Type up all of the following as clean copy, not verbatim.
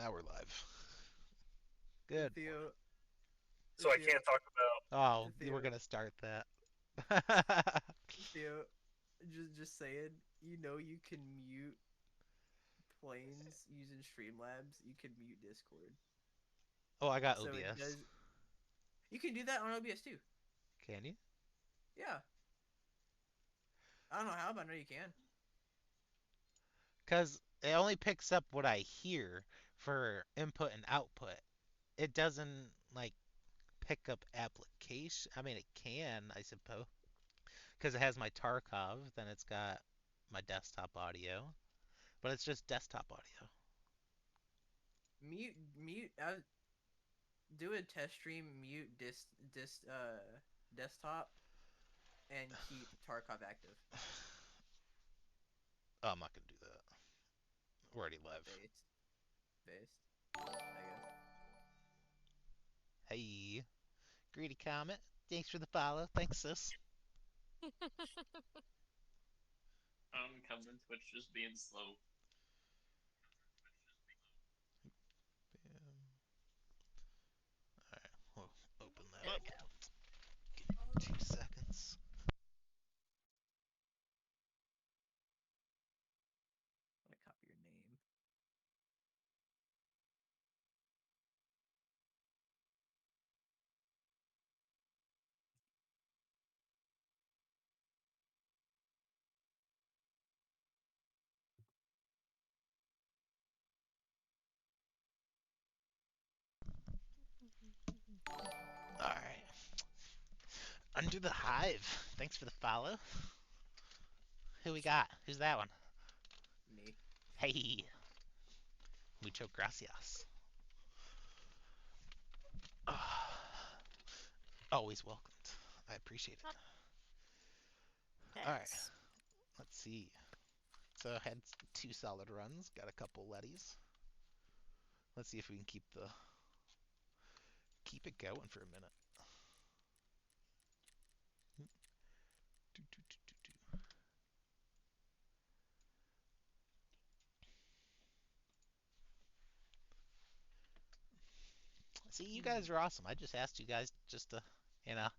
Now we're live. Good. Theo, So I Theo, can't talk about. Oh, you were Theo, gonna start that. Theo. Just saying. You can mute planes using Streamlabs. You can mute Discord. Oh, I got So it OBS. does. You can do that on OBS too. Can you? Yeah. I don't know how, but I know you can. Because it only picks up what I hear for input and output. It doesn't like pick up application. I mean, it can, I suppose, because it has my Tarkov. Then it's got my desktop audio, but it's just desktop audio. Mute. Do a test stream. Mute desktop and keep Tarkov active. Oh, I'm not gonna do that. We're already live. Based. Based. I guess. Hey, greedy comment. Thanks for the follow. Thanks, sis. Coming Twitch just being slow. Alright, we'll open that up. Give me 2 seconds. I'm gonna copy your name. Alright. Under the Hive. Thanks for the follow. Who we got? Who's that one? Me. Hey. Mucho gracias. Always welcomed. I appreciate it. Alright. Thanks. Let's see. So I had 2 solid runs. Got a couple letties. Let's see if we can keep it going for a minute. Do, do, do, do, do. See, you guys are awesome. I just asked you guys just to,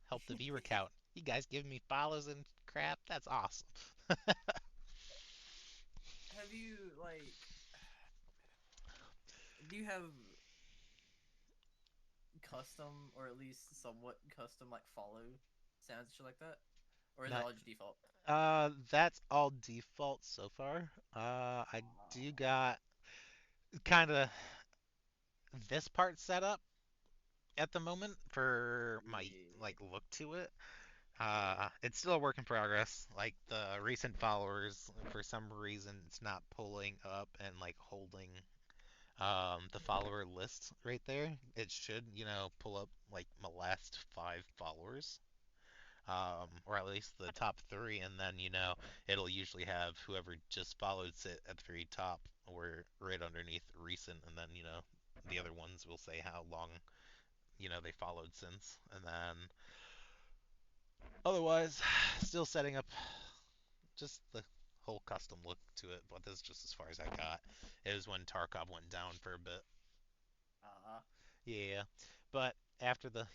help the viewer count. You guys give me follows and crap. That's awesome. Have you do you have custom or at least somewhat custom follow sounds and shit like that? Or is it Not, all just default? that's all default so far. I do got kind of this part set up at the moment for my Yeah. look to it. It's still a work in progress. Like the recent followers, for some reason, it's not pulling up and holding the follower list right there. It should, pull up my last 5 followers, or at least the top three, and then it'll usually have whoever just followed sit at the very top or right underneath recent, and then the other ones will say how long they followed since, and then otherwise still setting up just the whole custom look to it, but this is just as far as I got. It was when Tarkov went down for a bit. Uh-huh. Yeah, but after the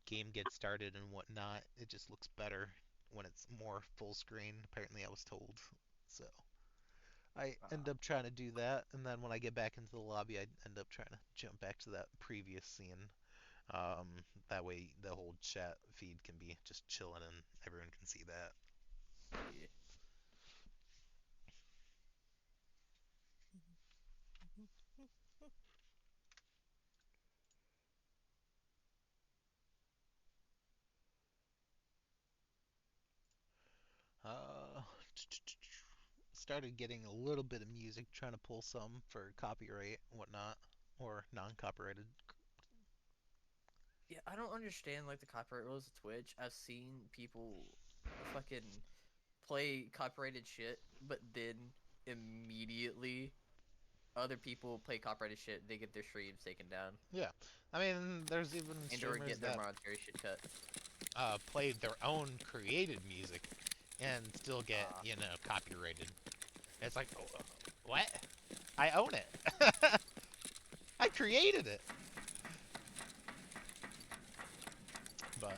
game gets started and whatnot, it just looks better when it's more full screen. Apparently, I was told. So I end Uh-huh. up trying to do that, and then when I get back into the lobby, I end up trying to jump back to that previous scene. That way, the whole chat feed can be just chilling, and everyone can see that. Yeah. Uh, Started getting a little bit of music, trying to pull some for copyright and whatnot, or non-copyrighted. Yeah, I don't understand the copyright rules of Twitch. I've seen people fucking play copyrighted shit, but then immediately other people play copyrighted shit, they get their streams taken down Yeah, I mean, there's even and or streamers get their that monetary shit cut. play their own created music and still get, Uh, copyrighted. It's like, what? I own it. I created it. But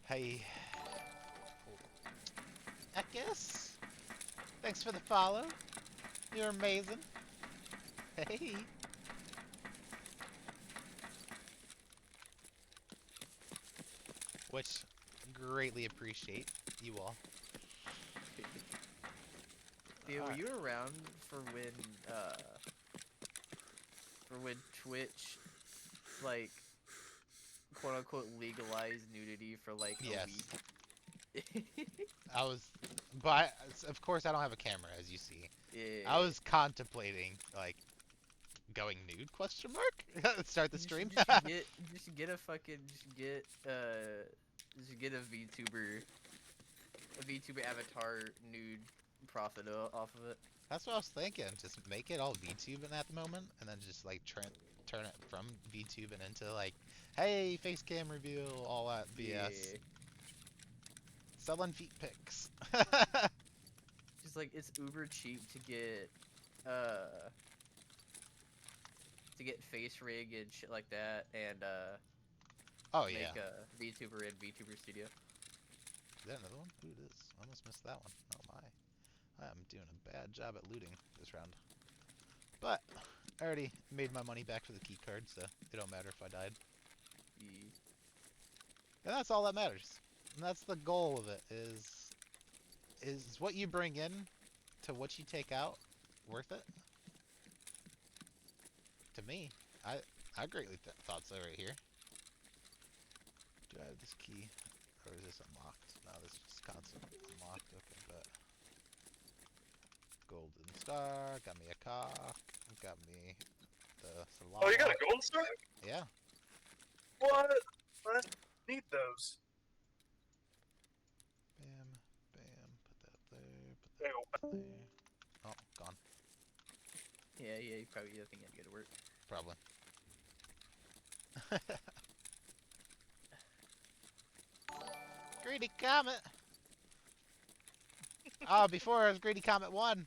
hey, I guess. Thanks for the follow. You're amazing. Hey. Which greatly appreciate you all. Dude, were you around for when Twitch like quote unquote legalized nudity for like a Yes. week? I was, but of course I don't have a camera, as you see. Yeah. I was contemplating like going nude? Question mark. Start the You stream. should just get a fucking just get a VTuber avatar nude profit off of it. That's what I was thinking. Just make it all VTubing at the moment, and then just like turn it from VTubing into like, hey, face cam reveal, all that BS. Yeah. Selling feet pics. Just like it's uber cheap to get face rig and shit like that and Oh make yeah. a VTuber in VTuber Studio. Is that another one? Ooh, it is. I almost missed that one. Oh my. I am doing a bad job at looting this round. But I already made my money back for the key card, so it don't matter if I died. Yeah. And that's all that matters. And that's the goal of it is what you bring in to what you take out worth it? To me, I greatly thought so right here. Do I have this key? Or is this unlocked? No, this is just constant unlocked. Okay, but golden star, got me a cock, got me the salon. Oh, you got a gold star? Yeah. What? I need those. Bam, bam, put that there, put There that you go. there. Oh, gone. Yeah, you probably I think I'd go to work. Probably. Greedy Comet! Oh, before it was Greedy Comet 1.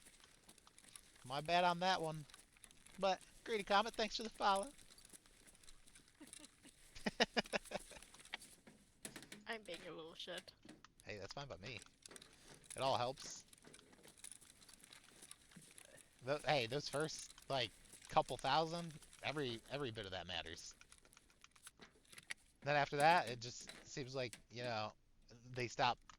My bad on that one. But, Greedy Comet, thanks for the follow. I'm being a little shit. Hey, that's fine by me. It all helps. Hey, those first, like, couple thousand, every bit of that matters. Then after that, it just seems like, you know,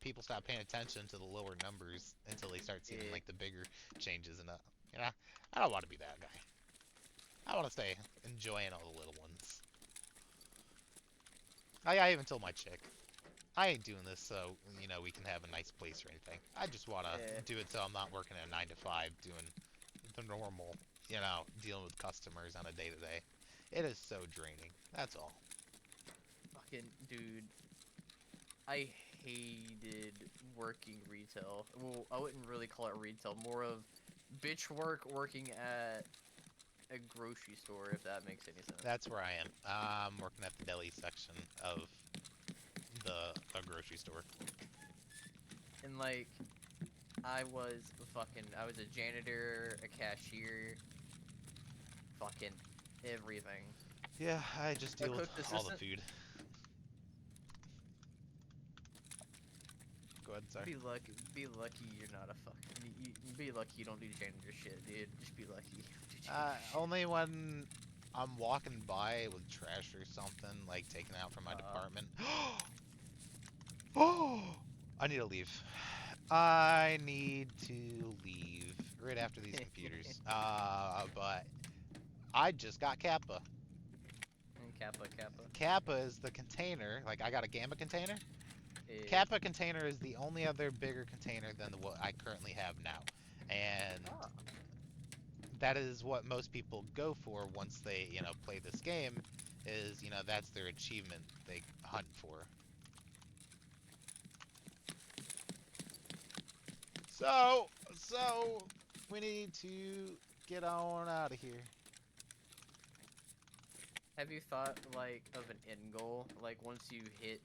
people stop paying attention to the lower numbers until they start seeing, Yeah. like, the bigger changes, and, you know, I don't want to be that guy. I want to stay enjoying all the little ones. I even told my chick, I ain't doing this so, you know, we can have a nice place or anything. I just want to Yeah. do it so I'm not working a 9 to 5 doing the normal, you know, dealing with customers on a day-to-day. It is so draining. That's all. Fucking dude, I hated working retail. Well, I wouldn't really call it retail, more of bitch work working at a grocery store, if that makes any sense. That's where I am. I'm working at the deli section of a grocery store. And like, I was a janitor, a cashier, fucking everything. Yeah, I just A deal with cook all the assistant? food. Go ahead, sorry. Be lucky you're not a fucking. Be lucky you don't do janitor shit, dude. Just be lucky you don't do janitor shit. Only when I'm walking by with trash or something, like taken out from my department. Oh, I need to leave. I need to leave right after these computers. But I just got Kappa. Kappa. Kappa is the container. Like I got a Gamma container. Eh, Kappa container is the only other bigger container than what I currently have now, and ah, that is what most people go for once they, you know, play this game. Is, you know, that's their achievement they hunt for. So we need to get on out of here. have you thought like of an end goal? Like once you hit,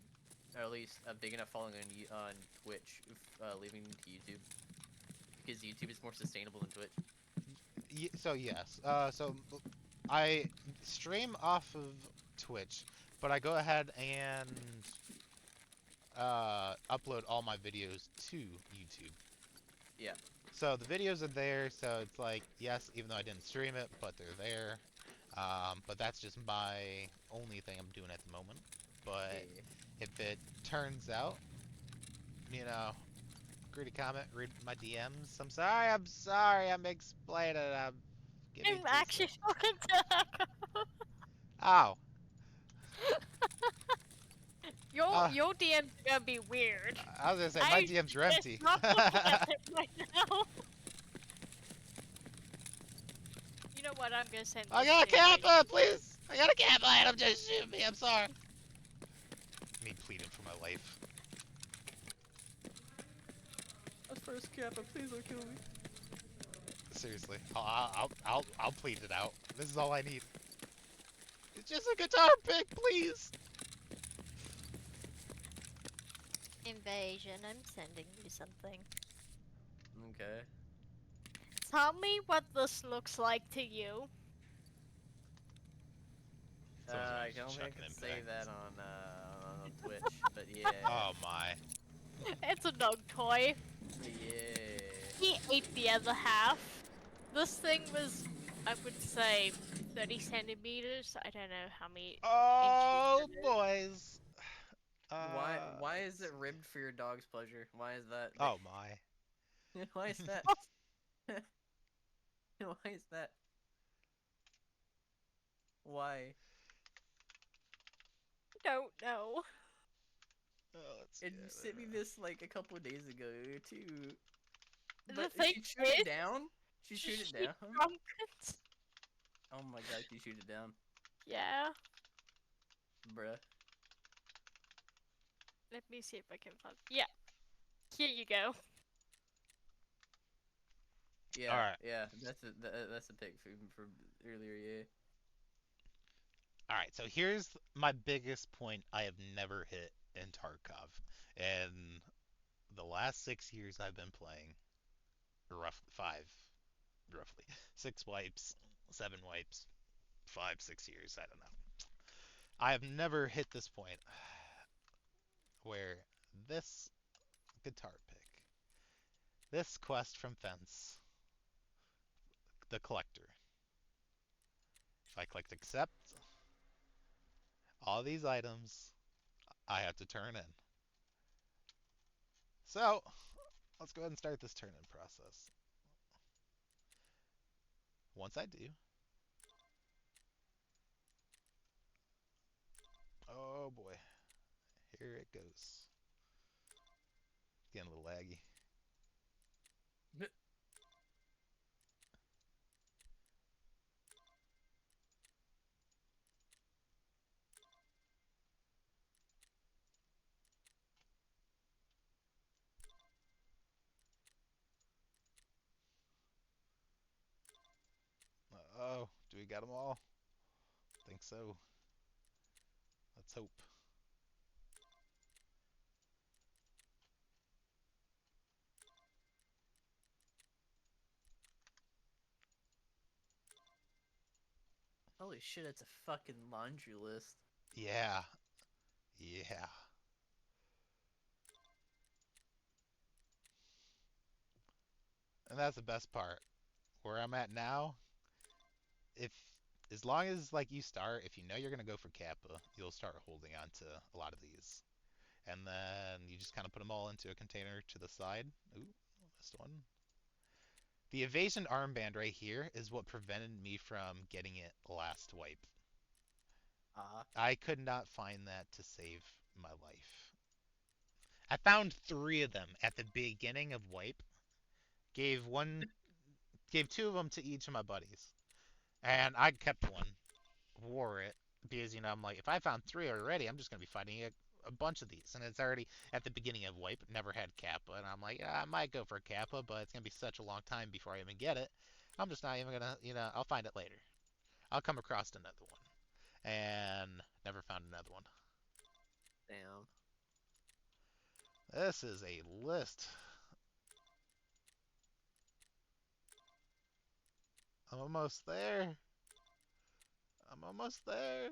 or at least a big enough following on Twitch, leaving to YouTube, because YouTube is more sustainable than Twitch. So yes. I stream off of Twitch, but I go ahead and upload all my videos to YouTube. Yeah. So the videos are there, so it's like, yes, even though I didn't stream it, but they're there. But that's just my only thing I'm doing at the moment. But Yeah. if it turns out, you know, greedy comment, read my DMs. I'm sorry, I'm explaining. Give me I'm 2 seconds. actually talking to her. Oh, Your DMs are gonna be weird. I was gonna say, my I DMs are suggest empty. not looking at them right now. You know what? I'm gonna send I this got a to you. kappa, please! I got a kappa item, just shoot me, I'm sorry. Me pleading for my life. That's first Kappa, please don't kill me. Seriously, I'll plead it out. This is all I need. It's just a guitar pick, please! Invasion. I'm sending you something. Okay. Tell me what this looks like to you. Someone's gonna I don't think I chuck can an say impact. that on Twitch, but yeah. Oh my. It's a dog toy. Yeah. He ate the other half. This thing was, I would say, 30 centimeters. I don't know how many Oh, inches it is. boys. Why is Let's it see. ribbed for your dog's pleasure? Why is that? Oh my. Why is that? Why is that? Why? Don't know. Oh, let's And get you sent me it. this like a couple of days ago too. The But thing she chewed is, it down. She chewed it down. drunk it. Oh my god, she chewed it down, Yeah. bruh. Let me see if I can find. Yeah. Here you go. Yeah, Alright. yeah. That's a pic from earlier. Yeah. Alright, so here's my biggest point I have never hit in Tarkov. In the last 6 years I've been playing, five, roughly. 6 wipes, 7 wipes, 5, 6 years, I don't know. I have never hit this point where this guitar pick, this quest from Fence, the collector, if I clicked accept, all these items I have to turn in. So, let's go ahead and start this turn-in process. Once I do, oh boy, here it goes. Getting a little laggy. Oh, do we got them all? Think so. Let's hope. Holy shit! It's a fucking laundry list. Yeah, yeah. And that's the best part. Where I'm at now, if as long as like you start, if you know you're gonna go for Kappa, you'll start holding on to a lot of these. And then you just kind of put them all into a container to the side. Ooh, missed one. The evasion armband right here is what prevented me from getting it last wipe. Ah. I could not find that to save my life. I found 3 of them at the beginning of wipe. Gave one, gave 2 of them to each of my buddies, and I kept one, wore it because I'm like, if I found 3 already, I'm just gonna be fighting a bunch of these, and it's already at the beginning of wipe. Never had kappa, and I'm like, I might go for a kappa, but it's gonna be such a long time before I even get it. I'm just not even gonna, I'll find it later. I'll come across another one, and never found another one. Damn. This is a list. I'm almost there. I'm almost there.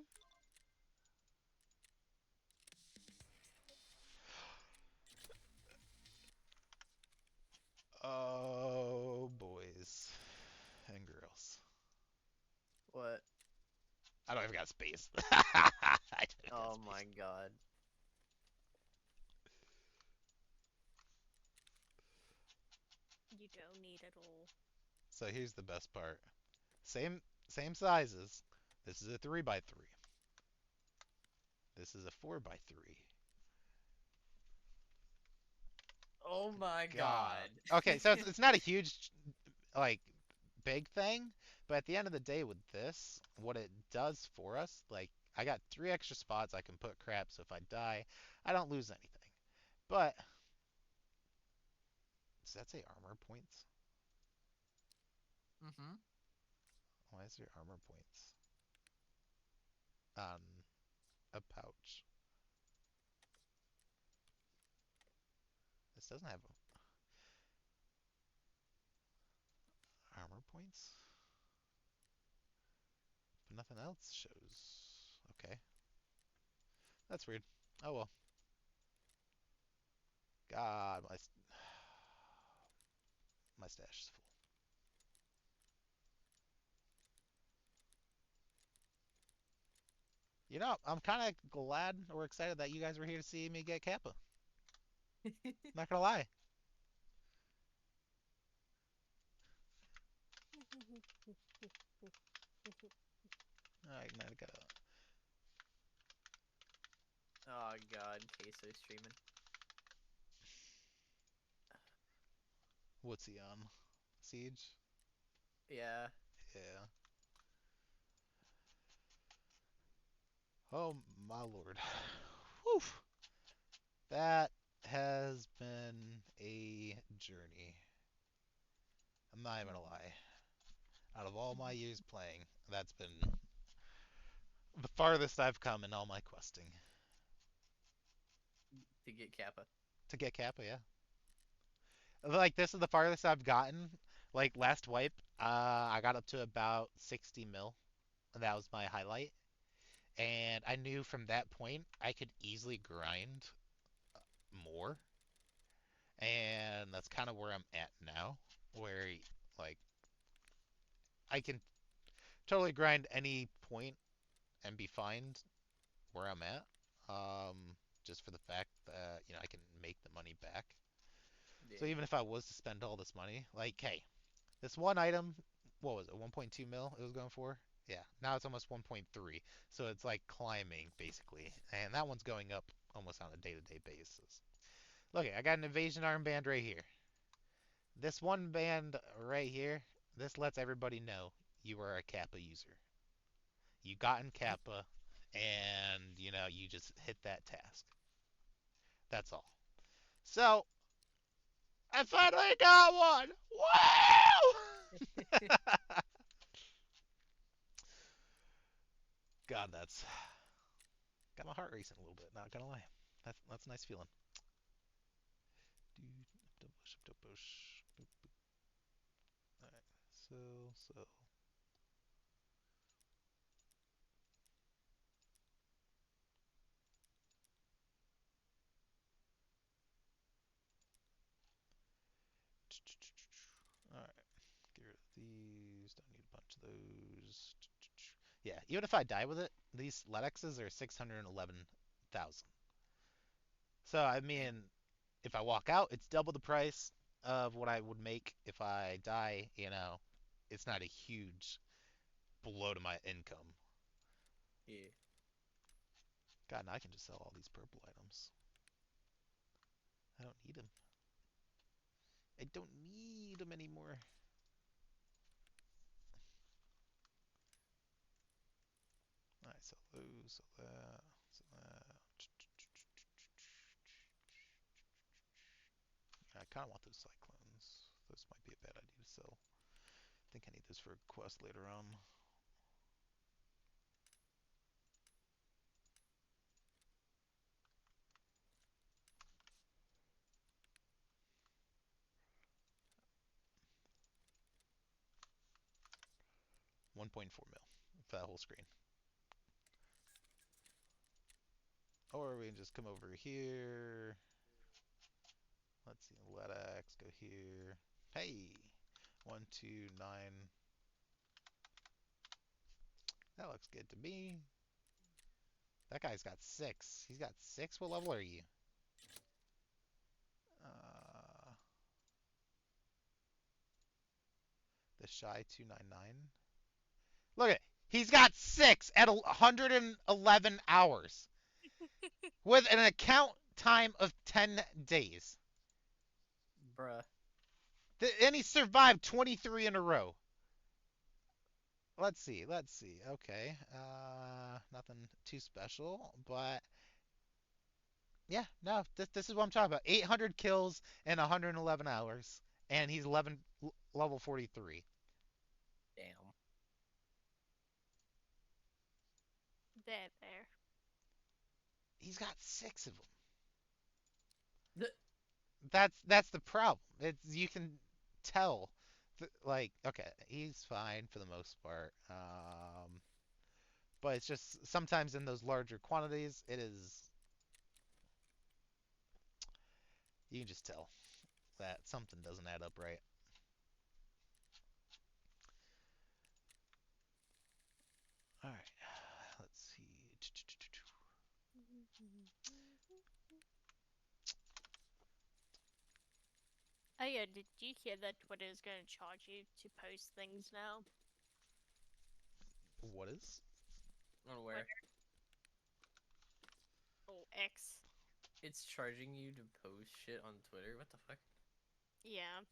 Oh, boys and girls. What? I don't even got space. I don't got Oh space. my god. You don't need it all. So here's the best part. Same sizes. This is a 3 by 3. This is a 4 by 3. Oh my God. god. Okay, so it's not a huge like big thing, but at the end of the day with this, what it does for us, like I got 3 extra spots I can put crap, so if I die, I don't lose anything. But does that say armor points? Mm-hmm. Why is there armor points on a pouch? This doesn't have armor points, but nothing else shows. Okay, that's weird. Oh well. God, my stash is full. You know, I'm kind of glad or excited that you guys were here to see me get Kappa. Not gonna lie. Alright, man, I gotta. Oh god, Queso streaming. What's he on? Siege? Yeah. Yeah. Oh my lord. Whew. That has been a journey. I'm not even gonna lie. Out of all my years playing, that's been the farthest I've come in all my questing. To get Kappa. To get Kappa, yeah. Like this is the farthest I've gotten. Like last wipe, I got up to about 60 mil. And that was my highlight. And I knew from that point I could easily grind more. And that's kind of where I'm at now, where like I can totally grind any point and be fine where I'm at. Just for the fact that I can make the money back. So Yeah. even if I was to spend all this money, like hey, this one item, what was it, 1.2 mil it was going for? Yeah, now it's almost 1.3. So it's like climbing basically, and that one's going up almost on a day-to-day basis. Look, I got an evasion armband right here. This one band right here, this lets everybody know you are a Kappa user. You got in Kappa, and you just hit that task. That's all. So I finally got one. Wow! God, that's got my heart racing a little bit. Not gonna lie. That's a nice feeling. All right. So. All right. Get rid of these. Don't need a bunch of those. Yeah, even if I die with it, these Letexes are 611,000. So I Dang. mean, if I walk out, it's double the price of what I would make if I die. It's not a huge blow to my income. Yeah. God, now I can just sell all these purple items. I don't need them. I don't need them anymore. Alright, sell those, sell that, sell that. I kind of want those cyclones. Those might be a bad idea to sell. I think I need those for a quest later on. 1.4 mil for that whole screen. Or we can just come over here. Let's see, let X go here. Hey, 1, 2, 9. That looks good to me. That guy's got 6. He's got 6? What level are you? The Shy 299. Look at it. He's got 6 at 111 hours with an account time of 10 days. Bruh. And he survived 23 in a row. Let's see. Okay. Nothing too special, but yeah, no, this is what I'm talking about. 800 kills in 111 hours, and he's level 43. Damn. There. He's got 6 of them. The- That's the problem. You can tell, like, okay, he's fine for the most part. But it's just sometimes in those larger quantities, you can just tell that something doesn't add up right. All right, let's see. Oh yeah, did you hear that Twitter is going to charge you to post things now? What is? Unaware. Oh, X. It's charging you to post shit on Twitter? What the fuck? Yeah.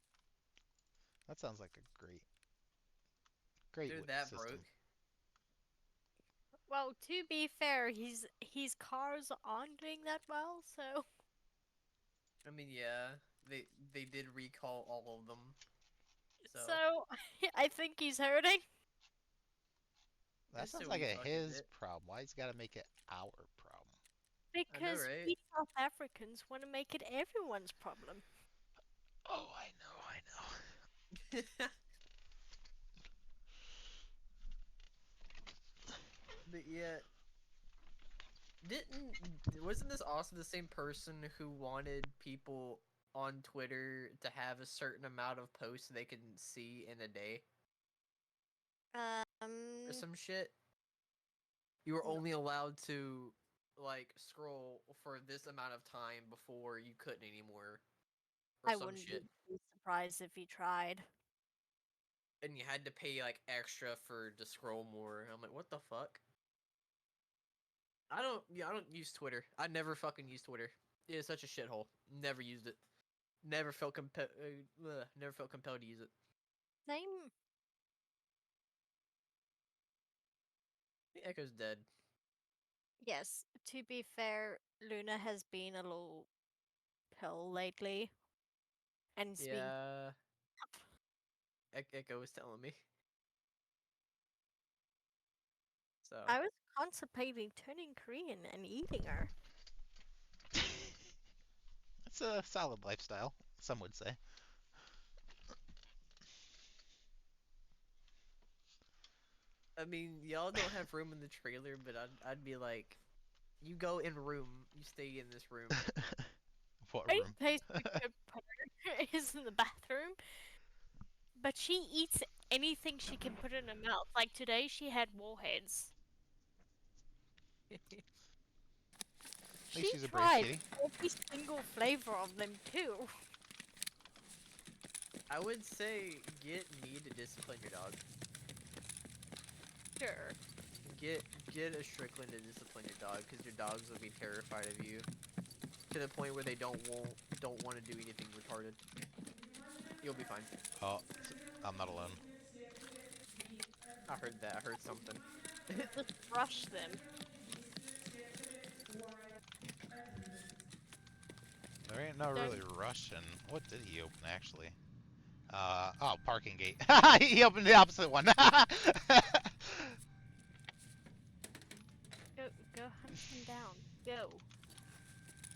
That sounds like a great Dude, that system. broke. Well, to be fair, his cars aren't doing that well, so I mean, yeah. They did recall all of them. so I think he's hurting That It's sounds so like we a fucking his did. problem. Why he's got to make it our problem? because right? we South Africans want to make it everyone's problem. Oh, I know. But yeah, wasn't this also the same person who wanted people on Twitter to have a certain amount of posts they can see in a day or some shit? You were No. only allowed to like scroll for this amount of time before you couldn't anymore or I some wouldn't shit. be surprised if he tried. And you had to pay like extra to scroll more. I'm like, what the fuck? I don't use Twitter. I never fucking use Twitter. It is such a shithole. Never used it. Never felt never felt compelled to use it. Same. The Echo's dead. Yes, to be fair, Luna has been a little pill lately, and it's been Yeah, Echo was telling me. So I was contemplating turning Korean and eating her. It's a solid lifestyle, some would say. I mean, y'all don't have room in the trailer, but I'd be like, you go in room, you stay in this room. What Only room? place we could put her is in the bathroom, but she eats anything she can put in her mouth. Like today, she had warheads. At least She she's a brave tried kitty. every single flavor of them too. I would say get me to discipline your dog. Sure. Get a Strickland to discipline your dog, because your dogs will be terrified of you to the point where they don't want to do anything retarded. You'll be fine. Oh, I'm not alone. I heard that. I heard something. Just brush them. There ain't no Don't- really Russian. What did he open actually? Oh, parking gate. He opened the opposite one. Go hunt them down. Go.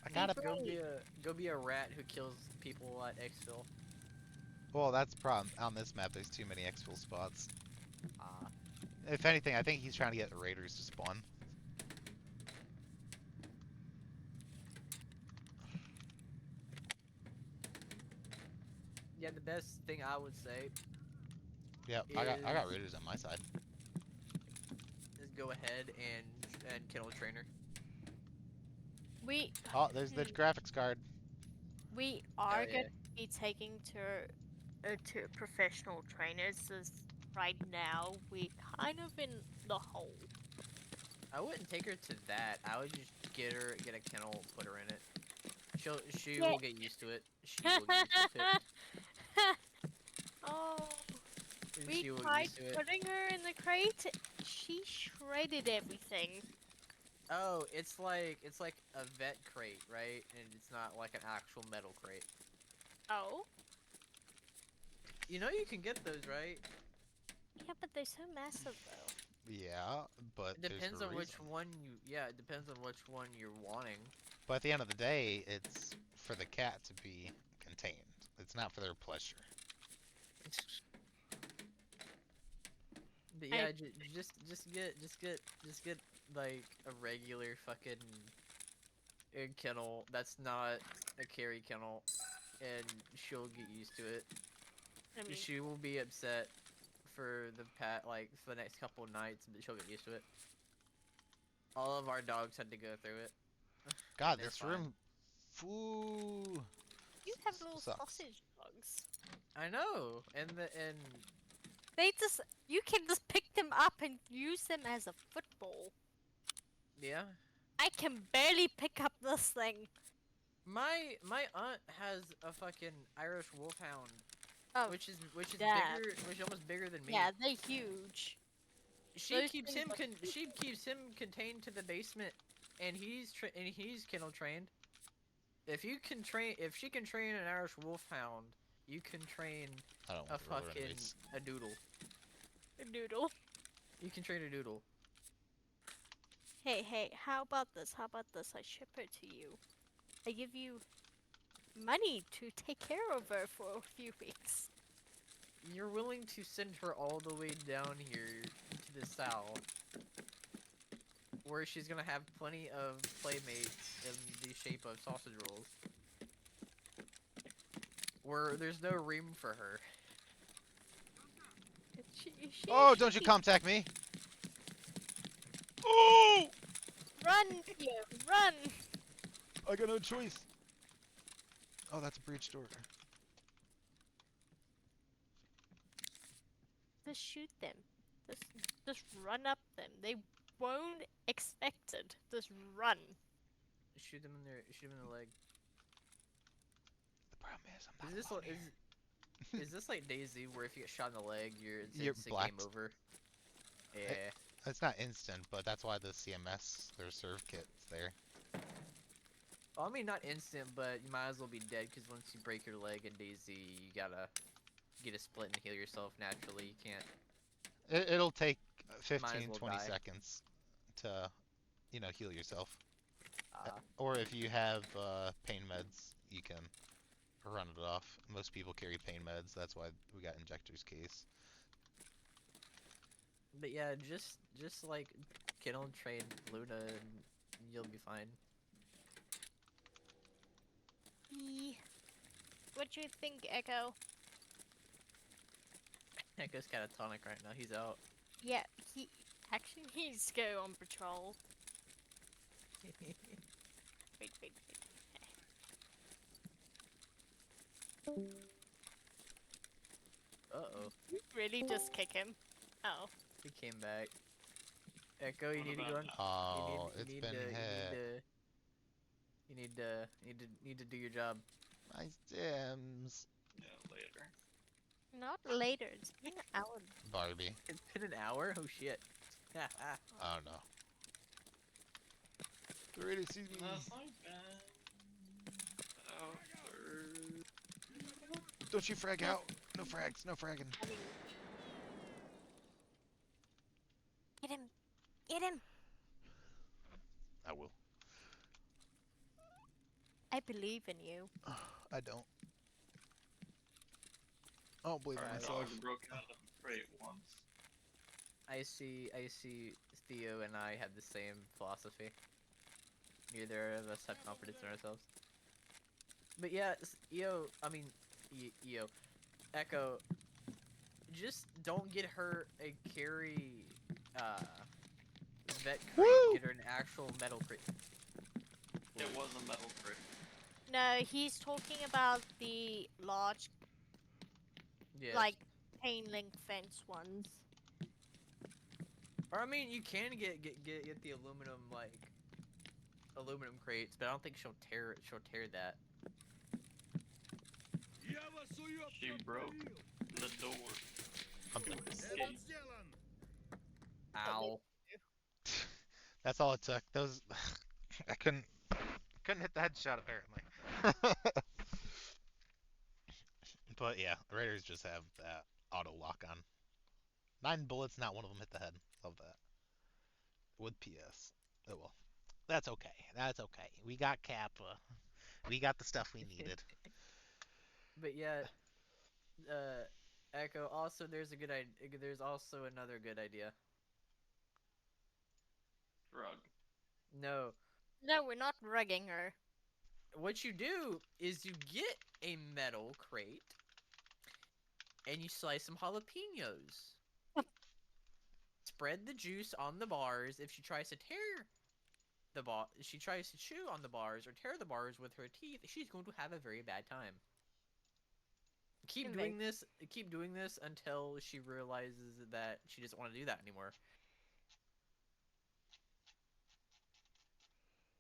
I gotta. Go be a rat who kills people at Exfil. Well, that's the problem. On this map, there's too many exfil spots. Ah. If anything, I think he's trying to get the raiders to spawn. Yeah, the best thing I would say Yep, I got raiders on my side. is go ahead and kennel a trainer. We Oh, there's the graphics card. we Hell are yeah. going to be taking to professional trainers as right now we kind of in the hole. I wouldn't take her to that. I would just get a kennel, put her in it. She Yeah. will get used to it. She will get used to it. Oh, we She will get tried used to it. putting her in the crate. She shredded everything. Oh, it's like a vet crate, right? And it's not like an actual metal crate. Oh, You know you can get those, right? yeah, but they're so massive though. Yeah, but It there's depends a on which reason. one you. Yeah, it depends on which one you're wanting. But at the end of the day, it's for the cat to be contained. It's not for their pleasure. But I yeah, just get like a regular fucking kennel that's not a carry kennel, and she'll get used to it. I mean, She will be upset for the next couple of nights, but she'll get used to it. All of our dogs had to go through it. God, They're this fine. room, foo, you have little sucks. sausage dogs. I know, and You can just pick them up and use them as a football. yeah. I can barely pick up this thing. My aunt has a fucking Irish Wolfhound, Oh, which is damn. which is almost bigger than me. Yeah, they're huge. She those keeps things him are she keeps him contained to the basement, and he's kennel trained. If she can train an Irish Wolfhound, you can train I don't a want the roller fucking enemies. a doodle. A noodle. You can train a doodle. Hey, how about this? How about this? I ship her to you. I give you money to take care of her for a few weeks. You're willing to send her all the way down here to the south, where she's gonna have plenty of playmates in the shape of sausage rolls, where there's no room for her. Oh, don't you contact me! Oh! Run, Theo, run! I got no choice. Oh, that's a breach door. Just shoot them. Just run up them. They won't expect it. Just run. Shoot them in the leg. The problem is, I'm Is not this alone is here. is this like DayZ where if you get shot in the leg, it's You're instant game blacked. over? Yeah. It's not instant, but that's why the CMS, their serve kit's there. Well, I mean not instant, but you might as well be dead because once you break your leg in DayZ, you gotta get a split and heal yourself naturally. You can't. It'll take Might as 15, well 20 die. seconds to, heal yourself. Uh, Or if you have pain meds, you can run it off. Most people carry pain meds, that's why we got injector's case. but yeah, just like kennel train Luna and you'll be fine. What do you think, Echo? Echo's catatonic right now. He's out. Yeah, he actually needs to go on patrol. Wait. Uh-oh. Really just kick him? Oh. He came back. Echo, you What need to go about on. Oh, You it's need been to. hit. You need to do your job. My stims. yeah, later? Not later. It's been an hour. Barbie. It's been an hour. Oh shit. I don't know. The radio sees me. That's not bad. Oh, Don't you frag out. No frags, no fragging. I mean, get him! I will. I believe in you. I don't. I don't believe in Alright. myself. dog broke out of the crate once. I see Theo and I have the same philosophy. Neither of us have confidence in ourselves. But yeah, I mean, Eo, Echo, just don't get her a carry, vet crate. Woo! Get her an actual metal crate. It was a metal crate. No, he's talking about the large, Yes. like, chain link fence ones. Or I mean, you can get the aluminum aluminum crates, but I don't think she'll tear that. She broke the door I'm to done. escape. Ow. That's all it took. Those I couldn't hit the headshot apparently. But yeah, Raiders just have that auto lock on. 9 bullets, not one of them hit the head. Love that. With PS. Oh well. That's okay. That's okay. We got Kappa. We got the stuff we needed. But yeah, Echo. Also, there's There's also another good idea. Drug. No, No, we're not rugging her. what you do is you get a metal crate and you slice some jalapenos. Spread the juice on the bars. If she tries to tear she tries to chew on the bars or tear the bars with her teeth, she's going to have a very bad time. Keep doing this. Keep doing this until she realizes that she doesn't want to do that anymore.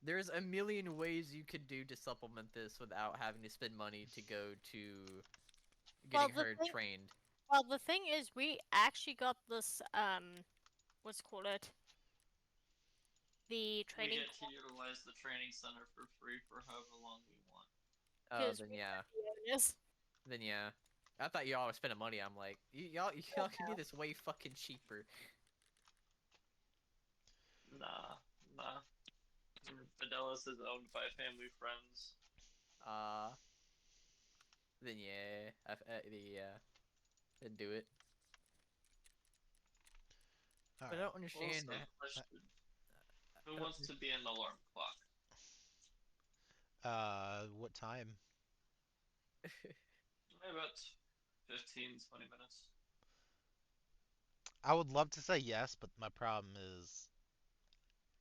There's a million ways you could do to supplement this without having to spend money to go to getting her trained. Well, the thing is, we actually got this, what's it called it? The We training get to utilize the training center for free for however long we want. Oh, because then we yeah. are the owners. Then yeah. I thought y'all were spending money. I'm like, y'all can do this way fucking cheaper. Nah. Fidelis is owned by family friends. Then yeah. Yeah. Then do it. All But I right. don't understand Also, that. question. Who wants to be an alarm clock? What time? About 15, 20 minutes. I would love to say yes, but my problem is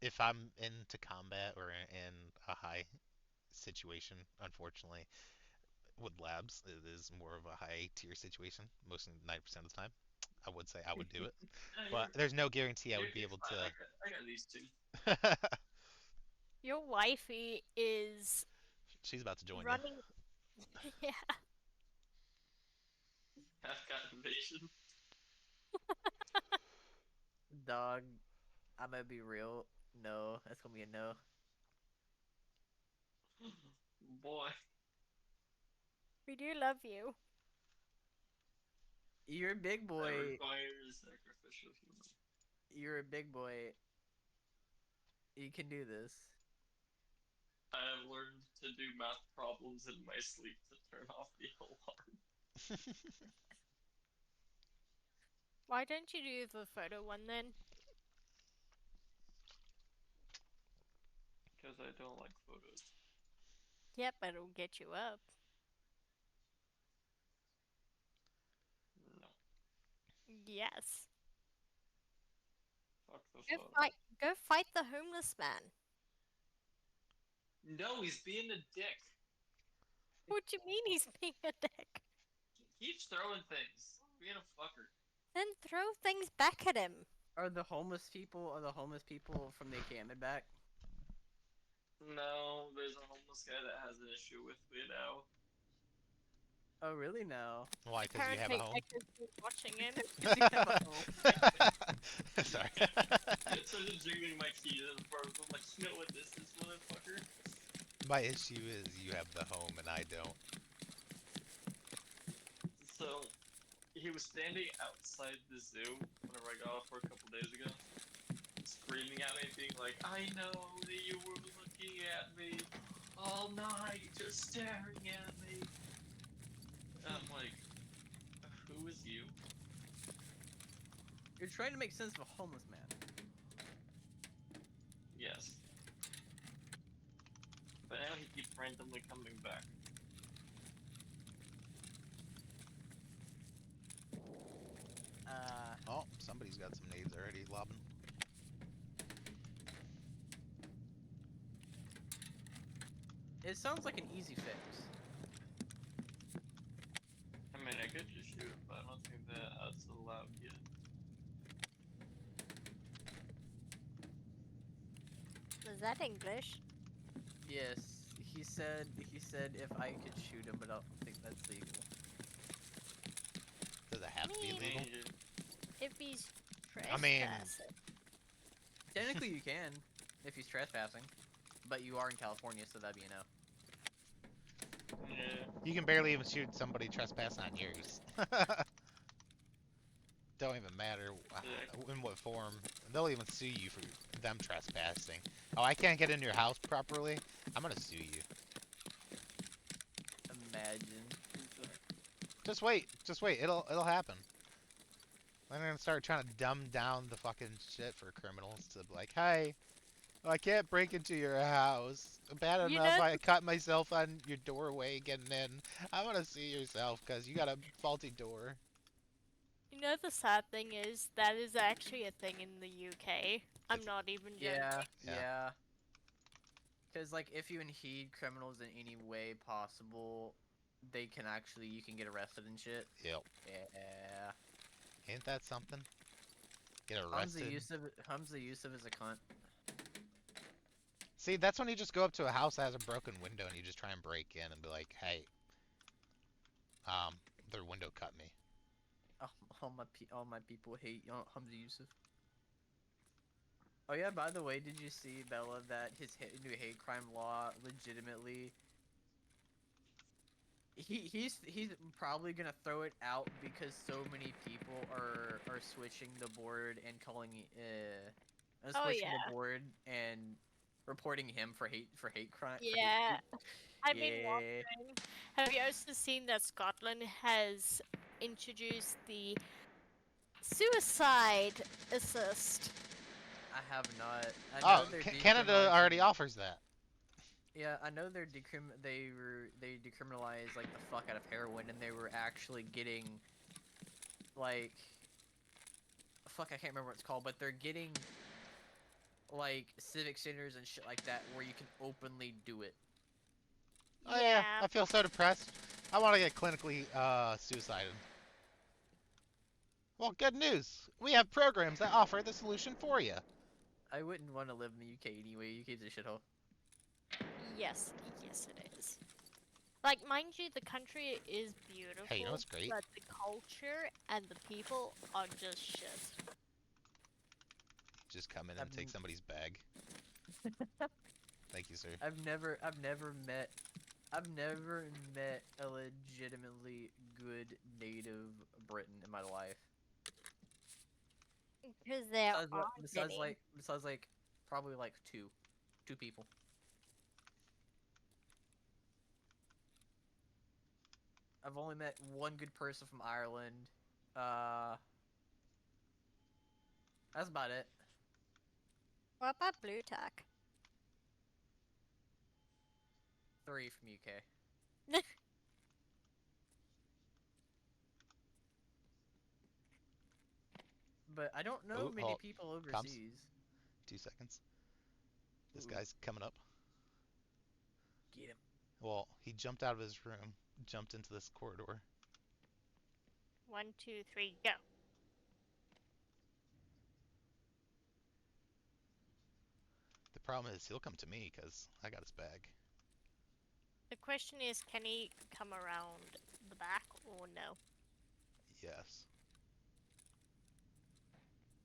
if I'm into combat or in a high situation, unfortunately, with labs, it is more of a high tier situation, most 90% of the time. I would say I would do it, Yeah, but there's no guarantee I would be you're able fine. to. I got these two. Your wifey is She's about to join you. running. Yeah. Half got invasion. Dog, I'm gonna be real. No, that's gonna be a no. Boy. We do love you. You're a big That boy. requires sacrificial human. You're a big boy. You can do this. I have learned to do math problems in my sleep to turn off the alarm. Why don't you do the photo one then? Because I don't like photos. Yep, it'll get you up. No. Yes. Fuck the Go photo. fight. Go fight the homeless man. No, he's being a dick. What do you mean he's being a dick? He keeps throwing things. Being a fucker. Then throw things back at him. Are the homeless people from the encampment back? No, there's a homeless guy that has an issue with me now. Oh, really? No. Why? Because you have a Apparently, home. Echo's been watching it. Does he have a home? Sorry. I started jiggling my keys in front of him, like, you know what this is, motherfucker? My issue is you have the home and I don't. So, he was standing outside the zoo whenever I got off work a couple days ago, screaming at me, being like, I know that you were looking at me all night, just staring at me. And I'm like, who is you? You're trying to make sense of a homeless man. Yes. But now he keeps randomly coming back. Oh, somebody's got some nades already lobbing. It sounds like an easy fix. I mean, I could just shoot him, but I don't think that that's allowed yet. Was that English? Yes, he said if I could shoot him, but I don't think that's legal. Does it have to be Me. legal? If he's I mean- trespassing. Technically, you can if he's trespassing, but you are in California, so that'd be a no. Yeah. You can barely even shoot somebody trespassing on yours. Don't even matter in what form. They'll even sue you for them trespassing. Oh, I can't get into your house properly? I'm gonna sue you. Imagine. Just wait. Just wait. It'll happen. I'm gonna start trying to dumb down the fucking shit for criminals to be like, hey, I can't break into your house. Bad You enough know- I cut myself on your doorway getting in. I want to see yourself because you got a faulty door. You know the sad thing is that is actually a thing in the UK. I'm It's- not even joking. Yeah, Yeah. yeah. Because like, if you impede criminals in any way possible, they can actually you can get arrested and shit. Yep. Yeah. Ain't that something? Get Hamza arrested. Yusuf is a cunt. See, that's when you just go up to a house that has a broken window and you just try and break in and be like, hey, their window cut me. All my people hate Hamza Yusuf. Oh yeah, by the way, did you see, Bella, that his new hate crime law legitimately he's probably gonna throw it out because so many people are switching the board and calling Oh, switching yeah. the board and reporting him for hate crime. Yeah. I've been Yeah. wondering. Have you also seen that Scotland has introduced the suicide assist? I have not. I know Oh, they're Canada already decriminalizing- offers that. Yeah, I know they decriminalized like the fuck out of heroin, and they were actually getting like fuck, I can't remember what it's called, but they're getting like civic centers and shit like that where you can openly do it. Oh yeah, I feel so depressed. I want to get clinically suicided. Well, good news. We have programs that offer the solution for you. I wouldn't want to live in the UK anyway. UK's a shithole. Yes, yes it is. Like, mind you, the country is beautiful, Hey, you know what's great? but the culture and the people are just shit. Just come in and take somebody's bag. Thank you, sir. I've never met a legitimately good native Briton in my life. Because there Besides are besides like probably like two people. I've only met one good person from Ireland. That's about it. What about Blue Tack? 3 from UK. But I don't know Ooh, many oh, people comes. overseas. 2 seconds. This Ooh. guy's coming up. Get him. Well, he jumped out of his room, jumped into this corridor. 1, 2, 3, go. The problem is he'll come to me because I got his bag. The question is, can he come around the back or no? Yes.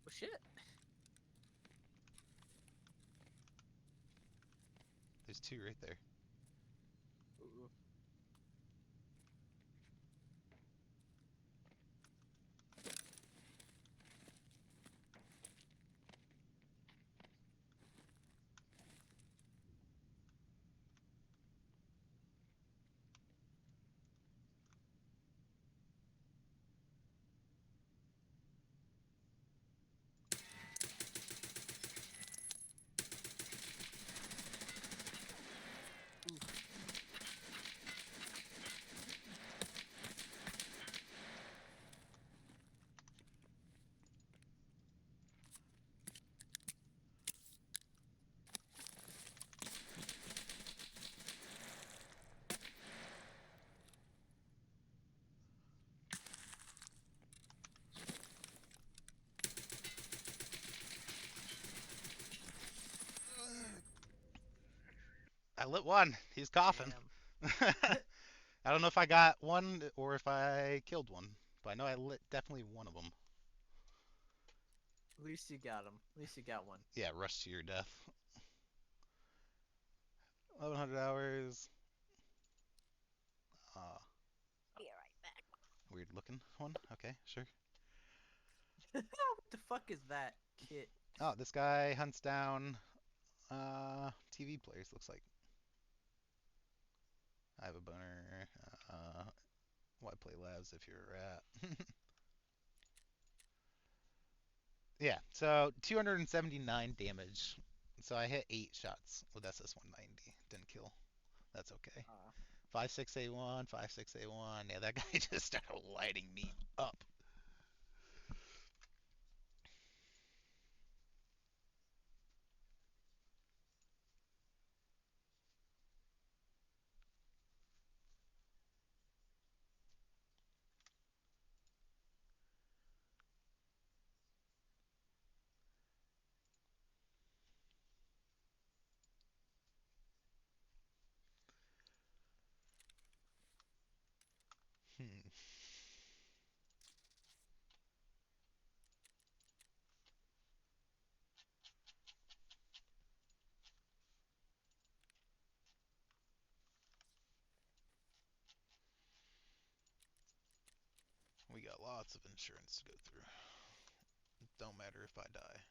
Well, shit. There's 2 right there. Ooh. lit one. He's coughing. Damn. I don't know if I got one or if I killed one, but I know I lit definitely one of them. At least you got him. At least you got one. Yeah, rush to your death. 1100 hours. Uh, Be right back. weird looking one. Okay, sure. What the fuck is that kit? Oh, this guy hunts down TV players. Looks like I have a boner. Why play labs if you're a rat? Yeah, so 279 damage. So I hit 8 shots with SS-190. Didn't kill. That's okay. 56A1, 56A1. Yeah, that guy just started lighting me up. Hmm. We got lots of insurance to go through. Don't matter if I die.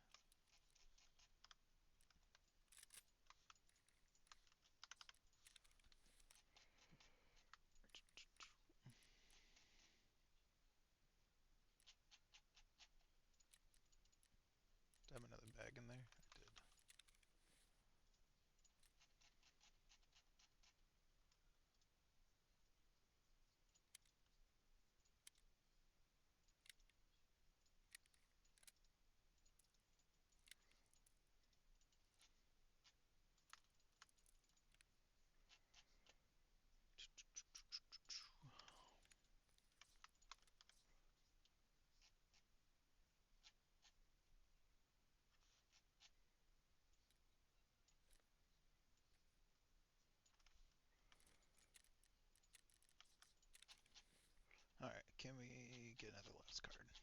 Do I have another bag in there? I did. Alright, can we get another labs card?